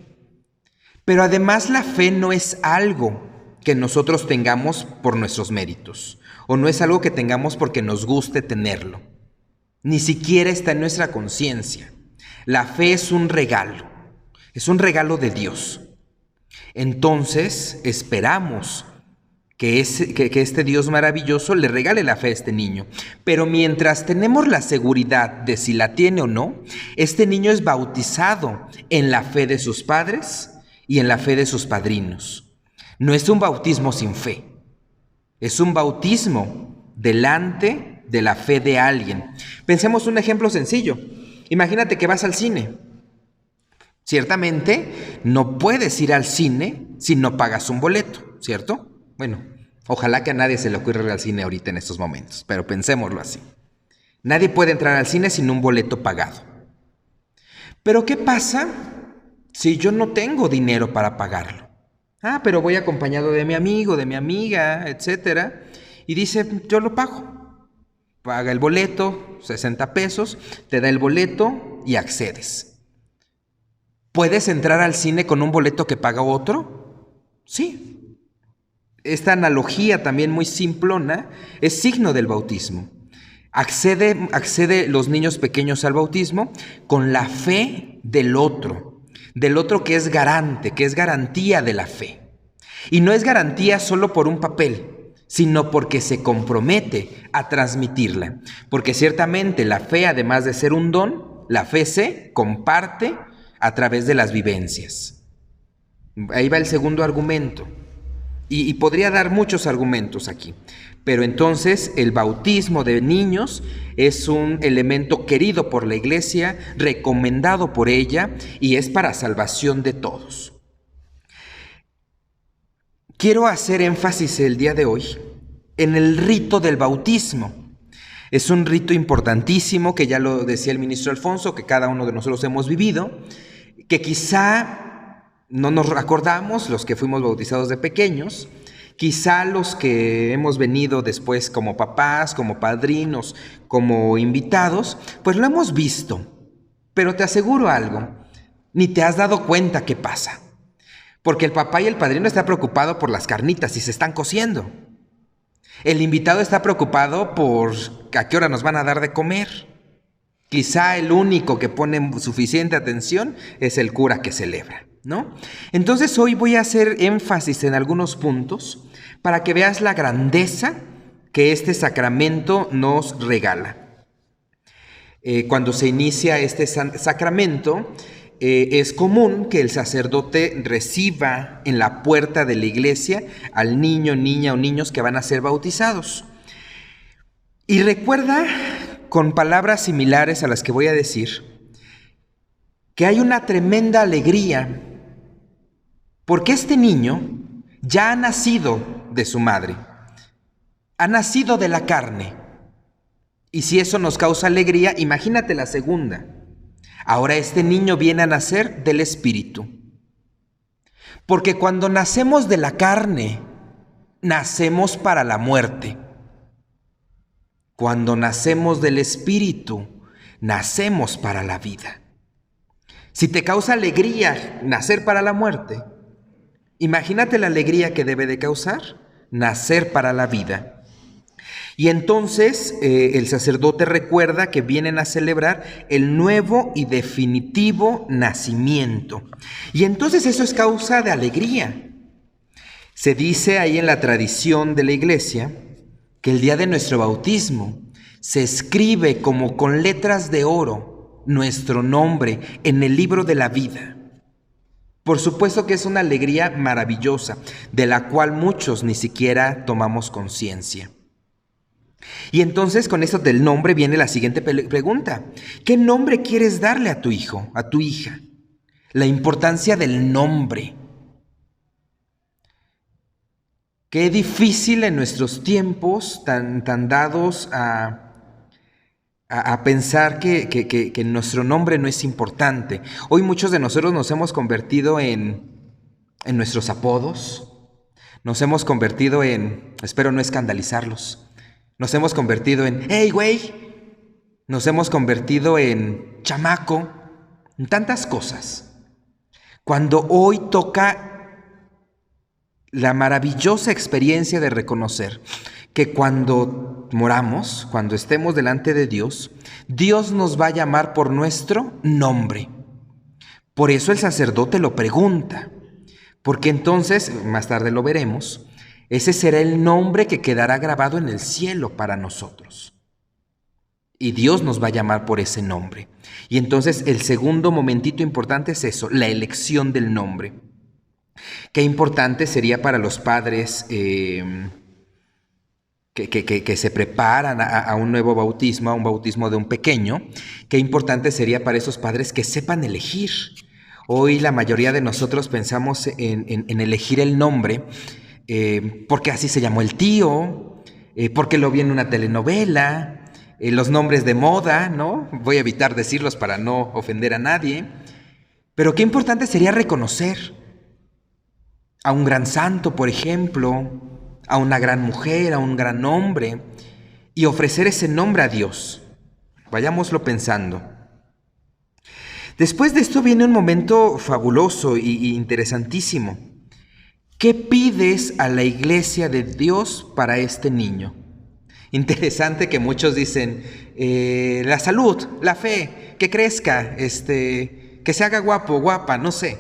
pero además la fe no es algo que nosotros tengamos por nuestros méritos, o no es algo que tengamos porque nos guste tenerlo. Ni siquiera está en nuestra conciencia. La fe es un regalo de Dios. Entonces esperamos que este Dios maravilloso le regale la fe a este niño. Pero mientras tenemos la seguridad de si la tiene o no, este niño es bautizado en la fe de sus padres y en la fe de sus padrinos. No es un bautismo sin fe, es un bautismo delante de la fe de alguien. Pensemos un ejemplo sencillo. Imagínate que vas al cine. Ciertamente no puedes ir al cine si no pagas un boleto, ¿cierto? Bueno, ojalá que a nadie se le ocurra ir al cine ahorita en estos momentos, pero pensémoslo así. Nadie puede entrar al cine sin un boleto pagado. Pero ¿qué pasa si yo no tengo dinero para pagarlo? Pero voy acompañado de mi amigo, de mi amiga, etcétera, y dice, yo lo pago. Paga el boleto, 60 pesos, te da el boleto y accedes. ¿Puedes entrar al cine con un boleto que paga otro? Sí. Esta analogía también muy simplona es signo del bautismo. Accede los niños pequeños al bautismo con la fe del otro que es garante, que es garantía de la fe. Y no es garantía solo por un papel, sino porque se compromete a transmitirla. Porque ciertamente la fe, además de ser un don, la fe se comparte a través de las vivencias. Ahí va el segundo argumento. Y podría dar muchos argumentos aquí. Pero entonces el bautismo de niños es un elemento querido por la Iglesia, recomendado por ella, y es para salvación de todos. Quiero hacer énfasis el día de hoy en el rito del bautismo. Es un rito importantísimo, que ya lo decía el ministro Alfonso, que cada uno de nosotros hemos vivido, que quizá no nos acordamos los que fuimos bautizados de pequeños, quizá los que hemos venido después como papás, como padrinos, como invitados, pues lo hemos visto. Pero te aseguro algo, ni te has dado cuenta qué pasa. Porque el papá y el padrino están preocupados por las carnitas y se están cociendo. El invitado está preocupado por a qué hora nos van a dar de comer. Quizá el único que pone suficiente atención es el cura que celebra, ¿no? Entonces hoy voy a hacer énfasis en algunos puntos para que veas la grandeza que este sacramento nos regala. Cuando se inicia este sacramento, es común que el sacerdote reciba en la puerta de la iglesia al niño, niña o niños que van a ser bautizados. Y recuerda, con palabras similares a las que voy a decir, que hay una tremenda alegría porque este niño ya ha nacido de su madre, ha nacido de la carne. Y si eso nos causa alegría, imagínate la segunda. Ahora este niño viene a nacer del Espíritu. Porque cuando nacemos de la carne, nacemos para la muerte. Cuando nacemos del Espíritu, nacemos para la vida. Si te causa alegría nacer para la muerte, imagínate la alegría que debe de causar nacer para la vida. Y entonces el sacerdote recuerda que vienen a celebrar el nuevo y definitivo nacimiento. Y entonces eso es causa de alegría. Se dice ahí en la tradición de la iglesia que el día de nuestro bautismo se escribe como con letras de oro nuestro nombre en el libro de la vida. Por supuesto que es una alegría maravillosa, de la cual muchos ni siquiera tomamos conciencia. Y entonces con esto del nombre viene la siguiente pregunta. ¿Qué nombre quieres darle a tu hijo, a tu hija? La importancia del nombre. Qué difícil en nuestros tiempos tan dados a pensar que nuestro nombre no es importante. Hoy muchos de nosotros nos hemos convertido en nuestros apodos. Nos hemos convertido en, espero no escandalizarlos, nos hemos convertido en, hey güey, Nos hemos convertido en chamaco, en tantas cosas. Cuando hoy toca la maravillosa experiencia de reconocer que cuando moramos, cuando estemos delante de Dios, Dios nos va a llamar por nuestro nombre. Por eso el sacerdote lo pregunta, porque entonces, más tarde lo veremos, ese será el nombre que quedará grabado en el cielo para nosotros. Y Dios nos va a llamar por ese nombre. Y entonces el segundo momentito importante es eso, la elección del nombre. Qué importante sería para los padres que se preparan a un nuevo bautismo, a un bautismo de un pequeño. Qué importante sería para esos padres que sepan elegir. Hoy la mayoría de nosotros pensamos en elegir el nombre porque así se llamó el tío, porque lo vi en una telenovela, los nombres de moda, ¿no? Voy a evitar decirlos para no ofender a nadie. Pero qué importante sería reconocer a un gran santo, por ejemplo, a una gran mujer, a un gran hombre, y ofrecer ese nombre a Dios. Vayámoslo pensando. Después de esto viene un momento fabuloso y interesantísimo. ¿Qué pides a la iglesia de Dios para este niño? Interesante que muchos dicen, la salud, la fe, que crezca, que se haga guapo, guapa, no sé.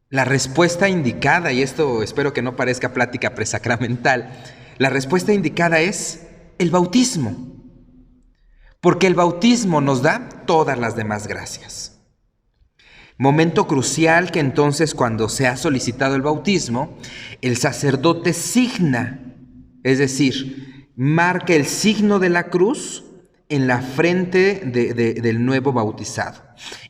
La respuesta indicada, y esto espero que no parezca plática presacramental, la respuesta indicada es el bautismo. Porque el bautismo nos da todas las demás gracias. Momento crucial que entonces cuando se ha solicitado el bautismo, el sacerdote signa, es decir, marca el signo de la cruz en la frente del nuevo bautizado.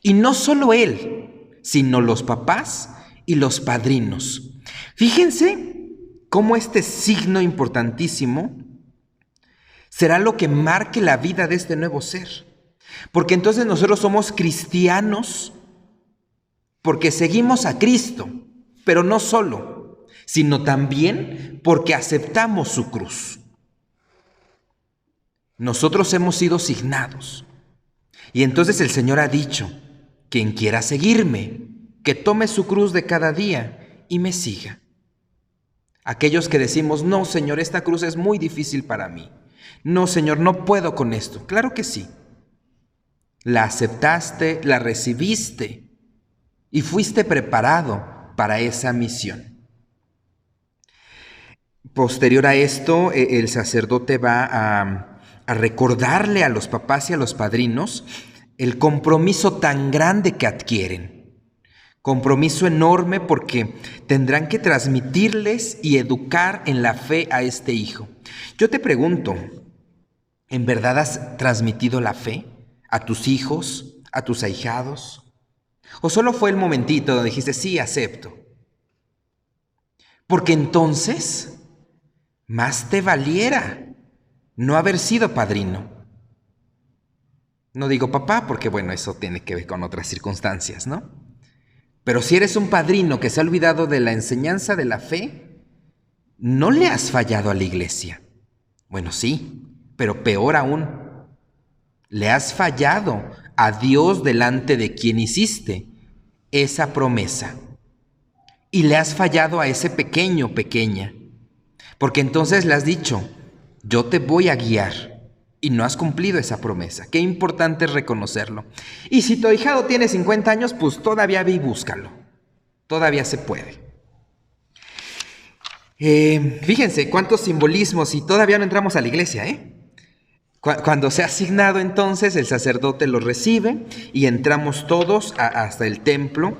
Y no solo él, sino los papás y los padrinos. Fíjense cómo este signo importantísimo será lo que marque la vida de este nuevo ser. Porque entonces nosotros somos cristianos porque seguimos a Cristo, pero no solo, sino también porque aceptamos su cruz. Nosotros hemos sido signados. Y entonces el Señor ha dicho, quien quiera seguirme, que tome su cruz de cada día y me siga. Aquellos que decimos, no, Señor, esta cruz es muy difícil para mí. No, Señor, no puedo con esto. Claro que sí. La aceptaste, la recibiste y fuiste preparado para esa misión. Posterior a esto, el sacerdote va a recordarle a los papás y a los padrinos el compromiso tan grande que adquieren. Compromiso enorme porque tendrán que transmitirles y educar en la fe a este hijo. Yo te pregunto, ¿en verdad has transmitido la fe a tus hijos, a tus ahijados? ¿O solo fue el momentito donde dijiste, sí, acepto? Porque entonces, más te valiera no haber sido padrino. No digo papá porque, bueno, eso tiene que ver con otras circunstancias, ¿no? Pero si eres un padrino que se ha olvidado de la enseñanza de la fe, no le has fallado a la iglesia. Bueno, sí, pero peor aún, le has fallado a Dios delante de quien hiciste esa promesa. Y le has fallado a ese pequeño, pequeña. Porque entonces le has dicho, yo te voy a guiar. Y no has cumplido esa promesa. Qué importante es reconocerlo. Y si tu ahijado tiene 50 años, pues todavía ve y búscalo. Todavía se puede. Fíjense cuántos simbolismos y todavía no entramos a la iglesia, Cuando se ha asignado entonces, el sacerdote lo recibe y entramos todos hasta el templo,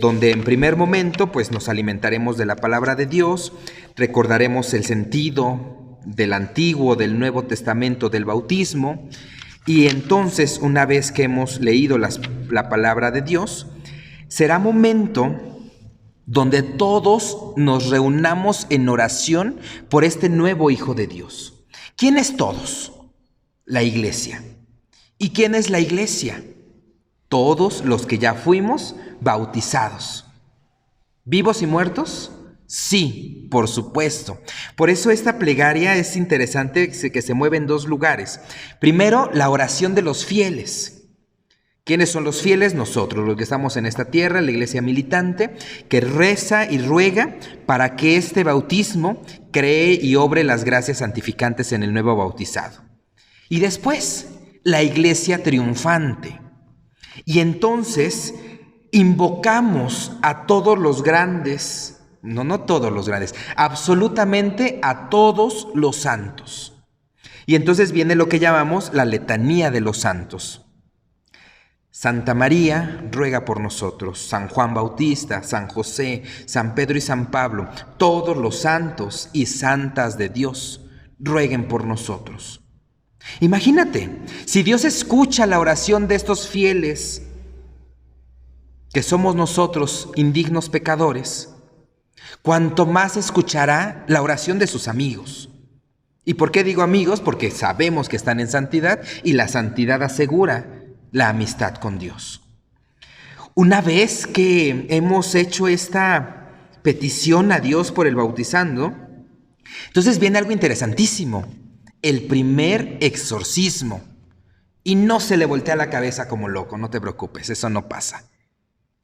donde en primer momento pues nos alimentaremos de la palabra de Dios, recordaremos el sentido del Antiguo, del Nuevo Testamento, del bautismo, y entonces una vez que hemos leído la palabra de Dios, será momento donde todos nos reunamos en oración por este nuevo Hijo de Dios. ¿Quiénes todos? La iglesia. ¿Y quién es la iglesia? Todos los que ya fuimos bautizados. ¿Vivos y muertos? Sí, por supuesto. Por eso esta plegaria es interesante que se mueve en dos lugares. Primero, la oración de los fieles. ¿Quiénes son los fieles? Nosotros, los que estamos en esta tierra, la iglesia militante, que reza y ruega para que este bautismo cree y obre las gracias santificantes en el nuevo bautizado. Y después, la iglesia triunfante. Y entonces invocamos a todos los grandes, no todos los grandes, absolutamente a todos los santos. Y entonces viene lo que llamamos la letanía de los santos. Santa María, ruega por nosotros. San Juan Bautista, San José, San Pedro y San Pablo, todos los santos y santas de Dios, rueguen por nosotros. Imagínate, si Dios escucha la oración de estos fieles, que somos nosotros, indignos pecadores, cuanto más escuchará la oración de sus amigos. ¿Y por qué digo amigos? Porque sabemos que están en santidad y la santidad asegura la amistad con Dios. Una vez que hemos hecho esta petición a Dios por el bautizando, entonces viene algo interesantísimo, el primer exorcismo. Y no se le voltea la cabeza como loco, no te preocupes, eso no pasa.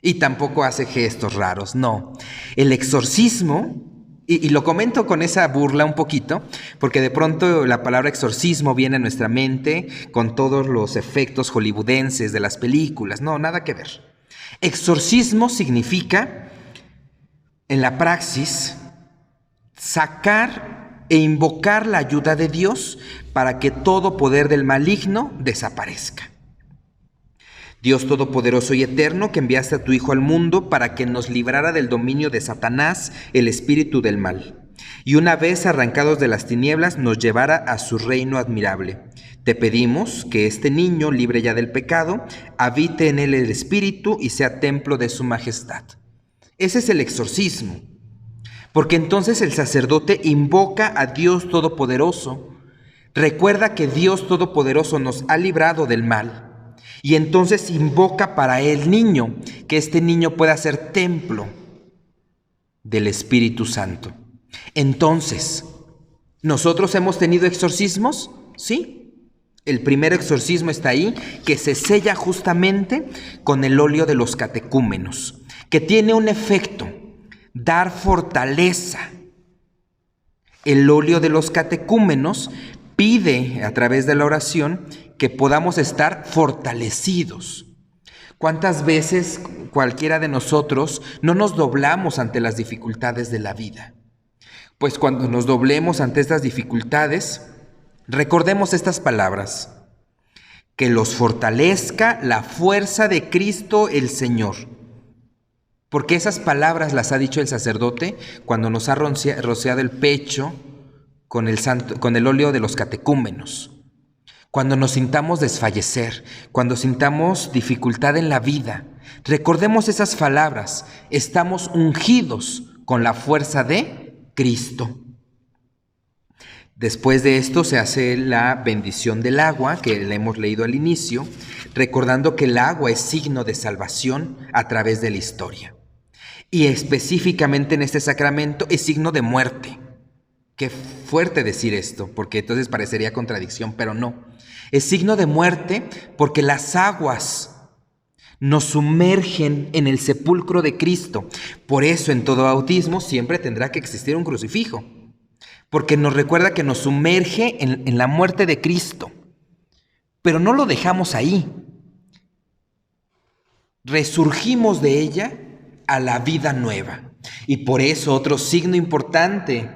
Y tampoco hace gestos raros, no. El exorcismo, y lo comento con esa burla un poquito, porque de pronto la palabra exorcismo viene a nuestra mente con todos los efectos hollywoodenses de las películas. No, nada que ver. Exorcismo significa, en la praxis, sacar e invocar la ayuda de Dios para que todo poder del maligno desaparezca. Dios todopoderoso y eterno, que enviaste a tu Hijo al mundo para que nos librara del dominio de Satanás, el espíritu del mal, y una vez arrancados de las tinieblas nos llevara a su reino admirable. Te pedimos que este niño, libre ya del pecado, habite en él el espíritu y sea templo de su majestad. Ese es el exorcismo, porque entonces el sacerdote invoca a Dios todopoderoso, recuerda que Dios todopoderoso nos ha librado del mal, y entonces invoca para el niño, que este niño pueda ser templo del Espíritu Santo. Entonces, ¿nosotros hemos tenido exorcismos? Sí. El primer exorcismo está ahí, que se sella justamente con el óleo de los catecúmenos, que tiene un efecto, dar fortaleza. El óleo de los catecúmenos pide a través de la oración que podamos estar fortalecidos. ¿Cuántas veces cualquiera de nosotros no nos doblamos ante las dificultades de la vida? Pues cuando nos doblemos ante estas dificultades, recordemos estas palabras: que los fortalezca la fuerza de Cristo el Señor. Porque esas palabras las ha dicho el sacerdote cuando nos ha rociado el pecho con el óleo de los catecúmenos. Cuando nos sintamos desfallecer, cuando sintamos dificultad en la vida, recordemos esas palabras: estamos ungidos con la fuerza de Cristo. Después de esto se hace la bendición del agua, que le hemos leído al inicio, recordando que el agua es signo de salvación a través de la historia. Y específicamente en este sacramento es signo de muerte. Qué fuerte decir esto, porque entonces parecería contradicción, pero no. Es signo de muerte porque las aguas nos sumergen en el sepulcro de Cristo. Por eso en todo bautismo siempre tendrá que existir un crucifijo, porque nos recuerda que nos sumerge en la muerte de Cristo. Pero no lo dejamos ahí. Resurgimos de ella a la vida nueva. Y por eso otro signo importante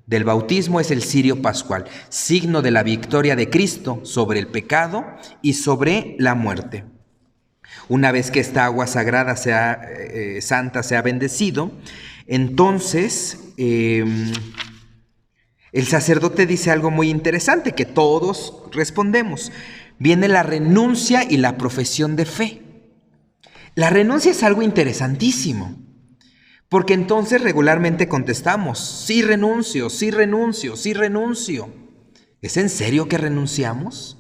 del bautismo es el cirio pascual, signo de la victoria de Cristo sobre el pecado y sobre la muerte. Una vez que esta agua sagrada santa sea bendecido, entonces el sacerdote dice algo muy interesante que todos respondemos. Viene la renuncia y la profesión de fe. La renuncia es algo interesantísimo, porque entonces regularmente contestamos: sí renuncio, sí renuncio, sí renuncio. ¿Es en serio que renunciamos?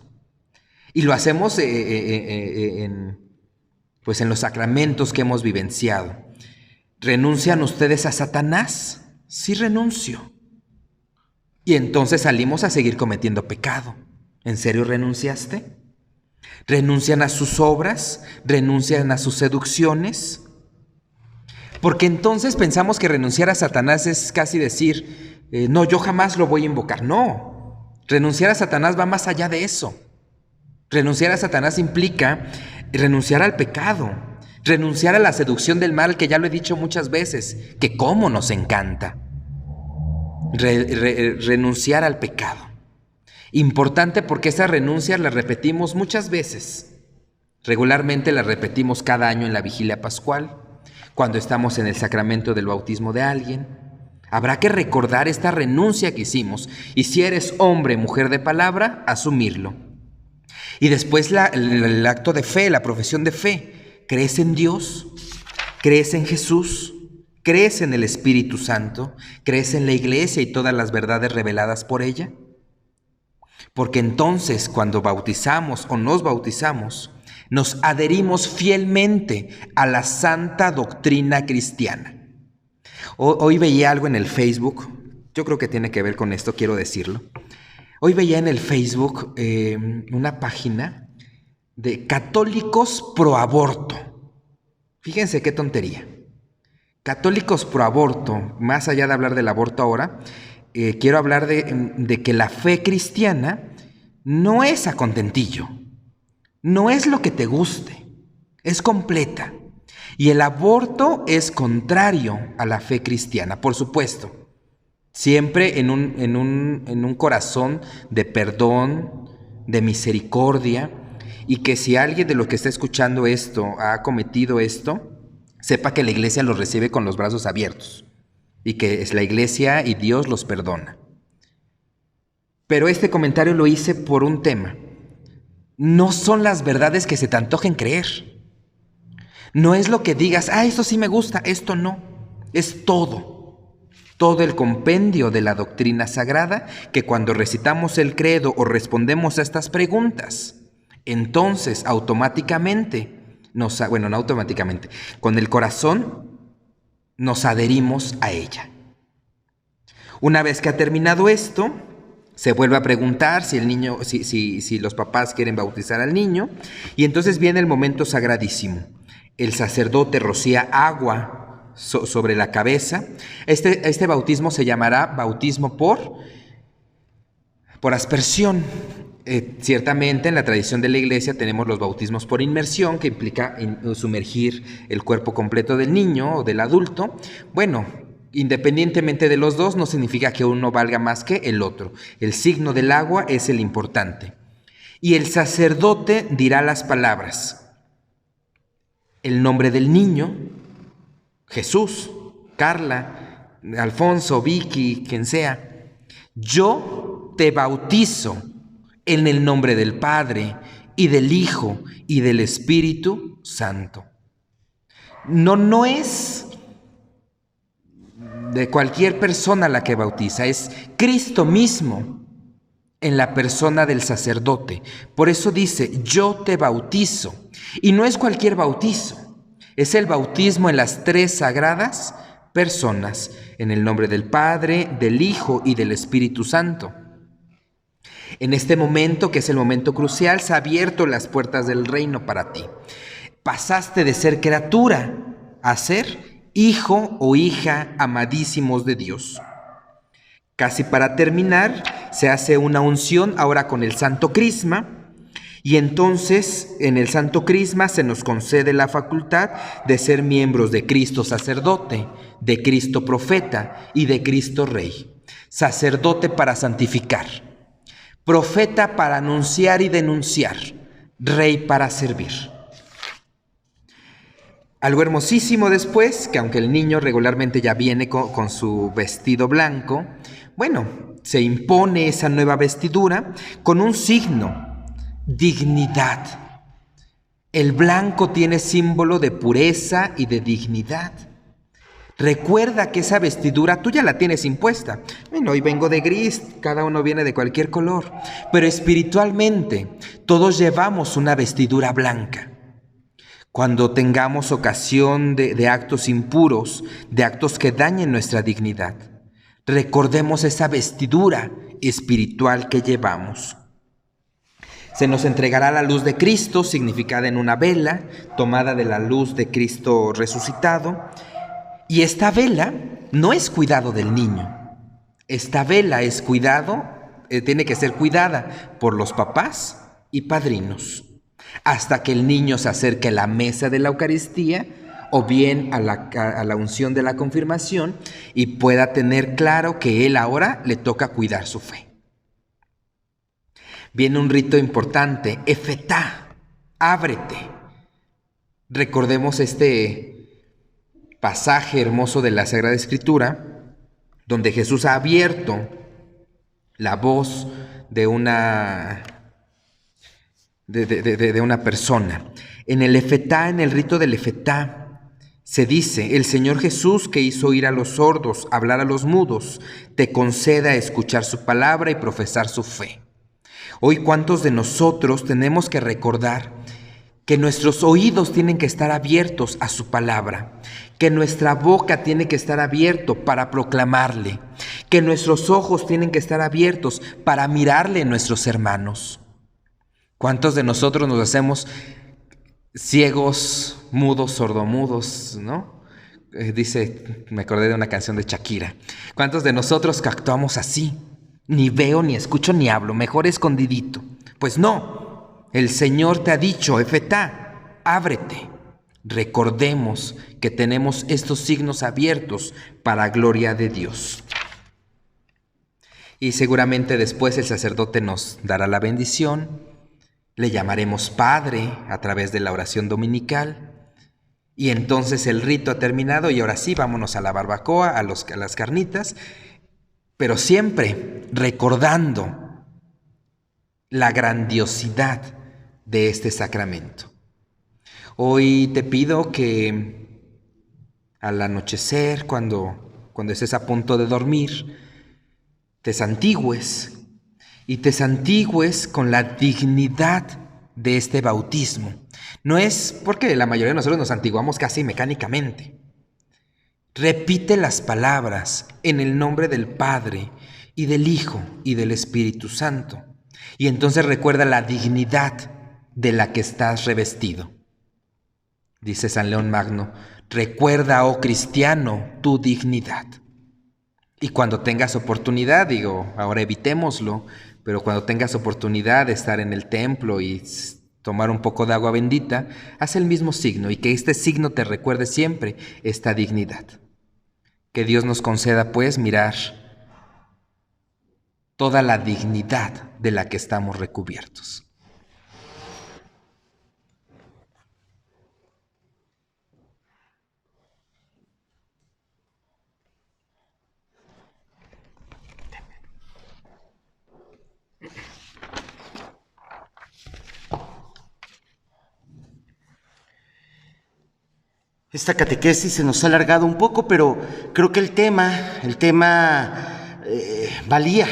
Y lo hacemos en los sacramentos que hemos vivenciado. ¿Renuncian ustedes a Satanás? sí renuncio. Y entonces salimos a seguir cometiendo pecado. ¿En serio renunciaste? ¿Renuncian a sus obras? ¿Renuncian a sus seducciones? Porque entonces pensamos que renunciar a Satanás es casi decir, no, yo jamás lo voy a invocar. No, renunciar a Satanás va más allá de eso. Renunciar a Satanás implica renunciar al pecado, renunciar a la seducción del mal, que ya lo he dicho muchas veces, que cómo nos encanta. Renunciar al pecado. Importante porque esas renuncias las repetimos muchas veces. Regularmente las repetimos cada año en la vigilia pascual, cuando estamos en el sacramento del bautismo de alguien. Habrá que recordar esta renuncia que hicimos y si eres hombre, mujer de palabra, asumirlo. Y después el acto de fe, la profesión de fe. ¿Crees en Dios? ¿Crees en Jesús? ¿Crees en el Espíritu Santo? ¿Crees en la Iglesia y todas las verdades reveladas por ella? Porque entonces cuando bautizamos o nos bautizamos, nos adherimos fielmente a la santa doctrina cristiana. Hoy veía algo en el Facebook, yo creo que tiene que ver con esto, quiero decirlo. Hoy veía en el Facebook una página de católicos pro aborto. Fíjense qué tontería. Católicos pro aborto, más allá de hablar del aborto ahora, quiero hablar de que la fe cristiana no es a contentillo, no es lo que te guste, es completa. Y el aborto es contrario a la fe cristiana, por supuesto. Siempre en un corazón de perdón, de misericordia, y que si alguien de los que está escuchando esto ha cometido esto, sepa que la Iglesia los recibe con los brazos abiertos, y que es la Iglesia y Dios los perdona. Pero este comentario lo hice por un tema. No son las verdades que se te antojen creer. No es lo que digas, esto sí me gusta, esto no. Es todo el compendio de la doctrina sagrada, que cuando recitamos el credo o respondemos a estas preguntas, entonces automáticamente, no automáticamente, con el corazón nos adherimos a ella. Una vez que ha terminado esto, se vuelve a preguntar si el niño, si los papás quieren bautizar al niño, y entonces viene el momento sagradísimo. El sacerdote rocía agua sobre la cabeza. Este bautismo se llamará bautismo por aspersión. Ciertamente en la tradición de la Iglesia tenemos los bautismos por inmersión, que implica sumergir el cuerpo completo del niño o del adulto. Bueno, independientemente de los dos, no significa que uno valga más que el otro. El signo del agua es el importante. Y el sacerdote dirá las palabras: el nombre del niño, Jesús, Carla, Alfonso, Vicky, quien sea. Yo te bautizo en el nombre del Padre y del Hijo y del Espíritu Santo. No es de cualquier persona la que bautiza, es Cristo mismo en la persona del sacerdote. Por eso dice, yo te bautizo. Y no es cualquier bautizo, es el bautismo en las tres sagradas personas, en el nombre del Padre, del Hijo y del Espíritu Santo. En este momento, que es el momento crucial, se han abierto las puertas del reino para ti. Pasaste de ser criatura a ser hijo o hija amadísimos de Dios. Casi para terminar, se hace una unción ahora con el Santo Crisma, y entonces en el Santo Crisma se nos concede la facultad de ser miembros de Cristo sacerdote, de Cristo profeta y de Cristo rey. Sacerdote para santificar, profeta para anunciar y denunciar, rey para servir. Algo hermosísimo después, que aunque el niño regularmente ya viene con su vestido blanco, bueno, se impone esa nueva vestidura con un signo: dignidad. El blanco tiene símbolo de pureza y de dignidad. Recuerda que esa vestidura tú ya la tienes impuesta. Bueno, hoy vengo de gris, cada uno viene de cualquier color, pero espiritualmente todos llevamos una vestidura blanca. Cuando tengamos ocasión de actos impuros, de actos que dañen nuestra dignidad, Recordemos esa vestidura espiritual que llevamos. Se nos entregará la luz de Cristo, significada en una vela, tomada de la luz de Cristo resucitado. Y esta vela no es cuidado del niño. Esta vela es cuidado, tiene que ser cuidada por los papás y padrinos, hasta que el niño se acerque a la mesa de la Eucaristía o bien a la unción de la confirmación y pueda tener claro que él ahora le toca cuidar su fe. Viene un rito importante, Efetá, ábrete. Recordemos este pasaje hermoso de la Sagrada Escritura, donde Jesús ha abierto la voz de una persona. En el Efetá, en el rito del Efetá, se dice: el Señor Jesús, que hizo oír a los sordos, hablar a los mudos, te conceda escuchar su palabra y profesar su fe. Hoy, ¿cuántos de nosotros tenemos que recordar que nuestros oídos tienen que estar abiertos a su palabra, que nuestra boca tiene que estar abierto para proclamarle, que nuestros ojos tienen que estar abiertos para mirarle a nuestros hermanos? ¿Cuántos de nosotros nos hacemos ciegos, mudos, sordomudos, ¿no? Me acordé de una canción de Shakira. ¿Cuántos de nosotros que actuamos así? Ni veo, ni escucho, ni hablo, mejor escondidito. Pues no, el Señor te ha dicho, Efetá, ábrete. Recordemos que tenemos estos signos abiertos para gloria de Dios. Y seguramente después el sacerdote nos dará la bendición, le llamaremos Padre a través de la oración dominical, y entonces el rito ha terminado y ahora sí, vámonos a la barbacoa, a las carnitas, pero siempre recordando la grandiosidad de este sacramento. Hoy te pido que al anochecer, cuando estés a punto de dormir, te santigües y te santigües con la dignidad de este bautismo. No es porque la mayoría de nosotros nos santiguamos casi mecánicamente. Repite las palabras en el nombre del Padre y del Hijo y del Espíritu Santo. Y entonces recuerda la dignidad de la que estás revestido. Dice San León Magno: recuerda, oh cristiano, tu dignidad. Y cuando tengas oportunidad, ahora evitémoslo, pero cuando tengas oportunidad de estar en el templo y tomar un poco de agua bendita, haz el mismo signo y que este signo te recuerde siempre esta dignidad. Que Dios nos conceda, pues, mirar toda la dignidad de la que estamos recubiertos. Esta catequesis se nos ha alargado un poco, pero creo que el tema valía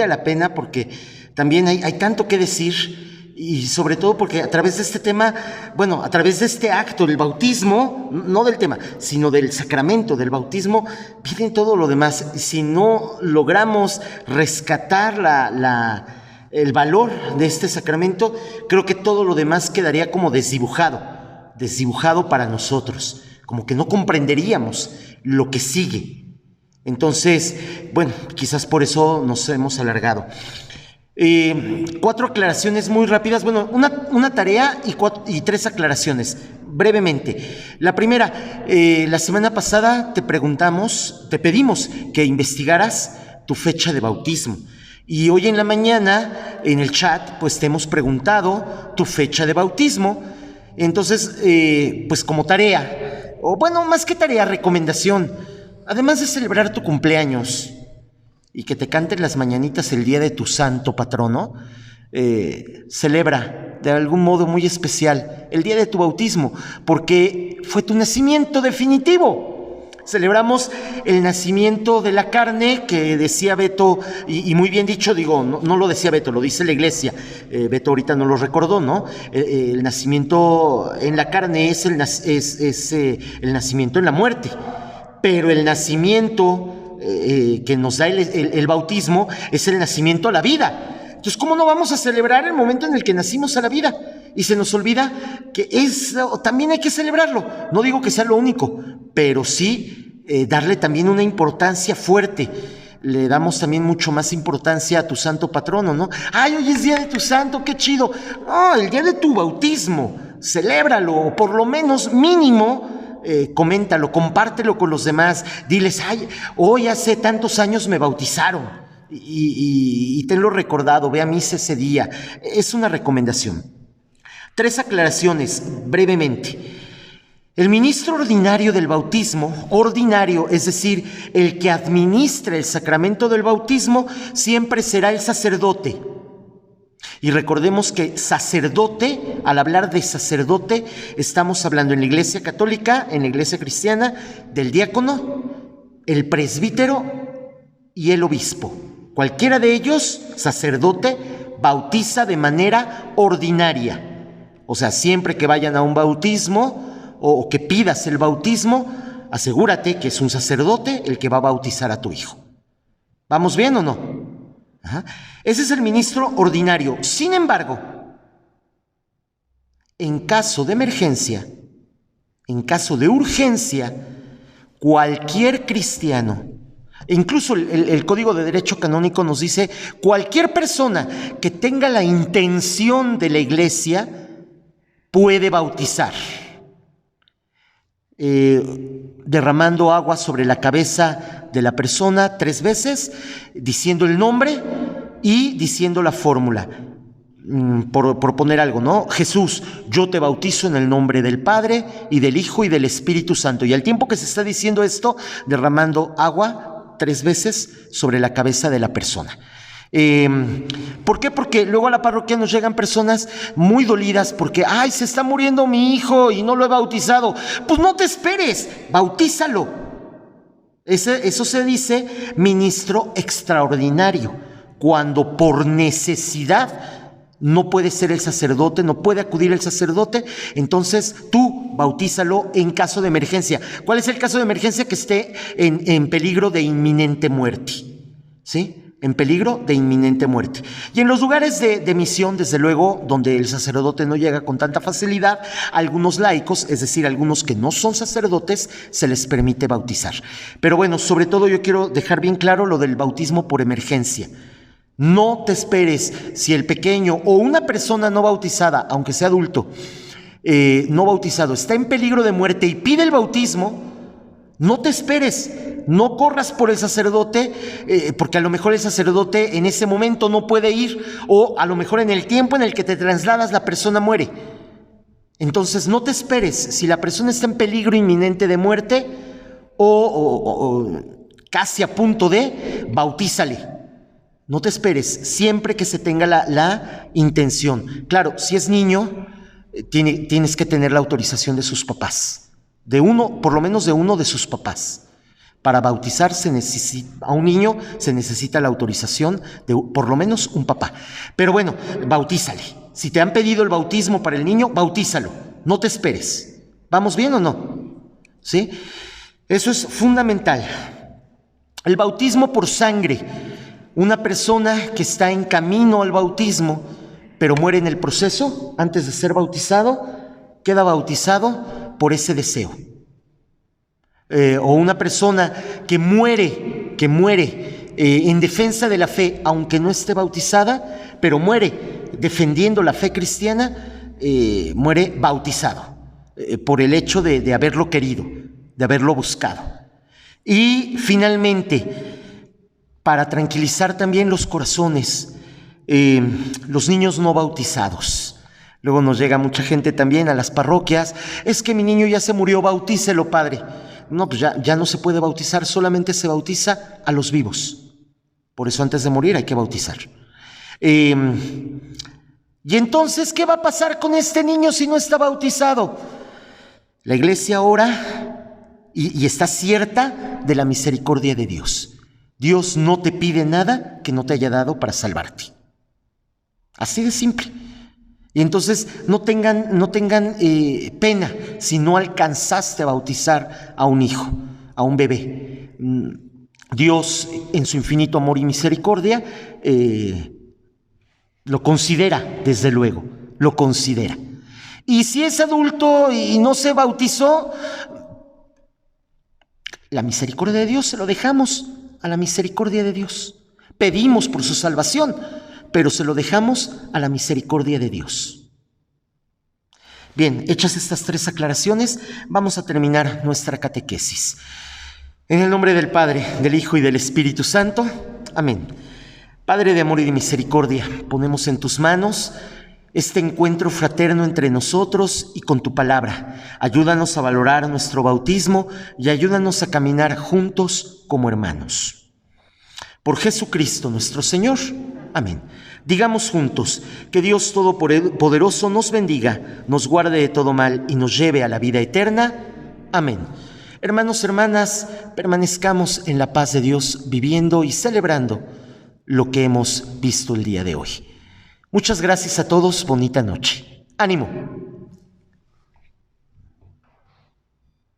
la pena, porque también hay tanto que decir, y sobre todo porque a través de este tema, a través de este acto, el bautismo, no del tema, sino del sacramento del bautismo, viene todo lo demás. Si no logramos rescatar el valor de este sacramento, creo que todo lo demás quedaría como desdibujado para nosotros, como que no comprenderíamos lo que sigue. Entonces, quizás por eso nos hemos alargado. 4 aclaraciones muy rápidas, una tarea y 3 aclaraciones, brevemente. La primera, la semana pasada te pedimos que investigaras tu fecha de bautismo. Y hoy en la mañana, en el chat, pues te hemos preguntado tu fecha de bautismo. Entonces, pues como tarea, o más que tarea, recomendación, además de celebrar tu cumpleaños y que te canten las mañanitas el día de tu santo patrono, celebra de algún modo muy especial el día de tu bautismo, porque fue tu nacimiento definitivo. Celebramos el nacimiento de la carne, que decía Beto, y muy bien dicho, no lo decía Beto, lo dice la Iglesia. Beto ahorita no lo recordó, ¿no? El nacimiento en la carne es el nacimiento en la muerte, pero el nacimiento que nos da el bautismo es el nacimiento a la vida. Entonces, ¿cómo no vamos a celebrar el momento en el que nacimos a la vida? Y se nos olvida que también hay que celebrarlo. No digo que sea lo único, pero sí darle también una importancia fuerte. Le damos también mucho más importancia a tu santo patrono, ¿no? ¡Ay, hoy es día de tu santo, qué chido! No, el día de tu bautismo, celébralo, o por lo menos mínimo, coméntalo, compártelo con los demás. Diles, ¡ay, hoy hace tantos años me bautizaron! Y tenlo recordado, ve a misa ese día. Es una recomendación. 3 aclaraciones, brevemente. El ministro ordinario del bautismo, ordinario, es decir, el que administra el sacramento del bautismo, siempre será el sacerdote. Y recordemos que sacerdote, al hablar de sacerdote, estamos hablando en la Iglesia católica, en la Iglesia cristiana, del diácono, el presbítero y el obispo. Cualquiera de ellos, sacerdote, bautiza de manera ordinaria. O sea, siempre que vayan a un bautismo o que pidas el bautismo, asegúrate que es un sacerdote el que va a bautizar a tu hijo. ¿Vamos bien o no? Ajá. Ese es el ministro ordinario. Sin embargo, en caso de emergencia, en caso de urgencia, cualquier cristiano, incluso el Código de Derecho Canónico nos dice, cualquier persona que tenga la intención de la Iglesia puede bautizar, derramando agua sobre la cabeza de la persona 3 veces, diciendo el nombre y diciendo la fórmula. Por poner algo, ¿no? Jesús, yo te bautizo en el nombre del Padre y del Hijo y del Espíritu Santo. Y al tiempo que se está diciendo esto, derramando agua 3 veces sobre la cabeza de la persona. ¿Por qué? Porque luego a la parroquia nos llegan personas muy dolidas porque, ¡ay, se está muriendo mi hijo y no lo he bautizado! Pues no te esperes, bautízalo. Eso se dice ministro extraordinario, cuando por necesidad no puede ser el sacerdote, no puede acudir el sacerdote, entonces tú bautízalo en caso de emergencia. ¿Cuál es el caso de emergencia? Que esté en peligro de inminente muerte, ¿sí? En peligro de inminente muerte. Y en los lugares de misión, desde luego, donde el sacerdote no llega con tanta facilidad, a algunos laicos, es decir, algunos que no son sacerdotes, se les permite bautizar. Pero bueno, sobre todo yo quiero dejar bien claro lo del bautismo por emergencia. No te esperes. Si el pequeño o una persona no bautizada, aunque sea adulto, no bautizado, está en peligro de muerte y pide el bautismo, no te esperes, no corras por el sacerdote, porque a lo mejor el sacerdote en ese momento no puede ir, o a lo mejor en el tiempo en el que te trasladas la persona muere. Entonces no te esperes. Si la persona está en peligro inminente de muerte o casi a punto de, bautízale. No te esperes, siempre que se tenga la intención. Claro, si es niño, tienes que tener la autorización de sus papás. De uno, por lo menos de uno de sus papás. Para bautizar a un niño se necesita la autorización de por lo menos un papá. Pero bueno, bautízale. Si te han pedido el bautismo para el niño, bautízalo. No te esperes. ¿Vamos bien o no? ¿Sí? Eso es fundamental. El bautismo por sangre. Una persona que está en camino al bautismo, pero muere en el proceso, antes de ser bautizado, queda bautizado por ese deseo. O una persona que muere en defensa de la fe, aunque no esté bautizada, pero muere defendiendo la fe cristiana, muere bautizado, por el hecho de haberlo querido, de haberlo buscado. Y finalmente, para tranquilizar también los corazones, los niños no bautizados. Luego nos llega mucha gente también a las parroquias, es que mi niño ya se murió, bautícelo, padre. No, pues ya no se puede bautizar, solamente se bautiza a los vivos. Por eso antes de morir hay que bautizar. Y entonces, ¿qué va a pasar con este niño si no está bautizado? La Iglesia ora y está cierta de la misericordia de Dios. Dios no te pide nada que no te haya dado para salvarte. Así de simple. Y entonces no tengan pena si no alcanzaste a bautizar a un hijo, a un bebé. Dios, en su infinito amor y misericordia, lo considera, desde luego, lo considera. Y si es adulto y no se bautizó, la misericordia de Dios se lo dejamos a la misericordia de Dios. Pedimos por su salvación, pero se lo dejamos a la misericordia de Dios. Bien, hechas estas 3 aclaraciones, vamos a terminar nuestra catequesis. En el nombre del Padre, del Hijo y del Espíritu Santo. Amén. Padre de amor y de misericordia, ponemos en tus manos este encuentro fraterno entre nosotros y con tu palabra. Ayúdanos a valorar nuestro bautismo y ayúdanos a caminar juntos como hermanos. Por Jesucristo nuestro Señor. Amén. Digamos juntos: que Dios Todopoderoso nos bendiga, nos guarde de todo mal y nos lleve a la vida eterna. Amén. Hermanos, hermanas, permanezcamos en la paz de Dios, viviendo y celebrando lo que hemos visto el día de hoy. Muchas gracias a todos, bonita noche. ¡Ánimo!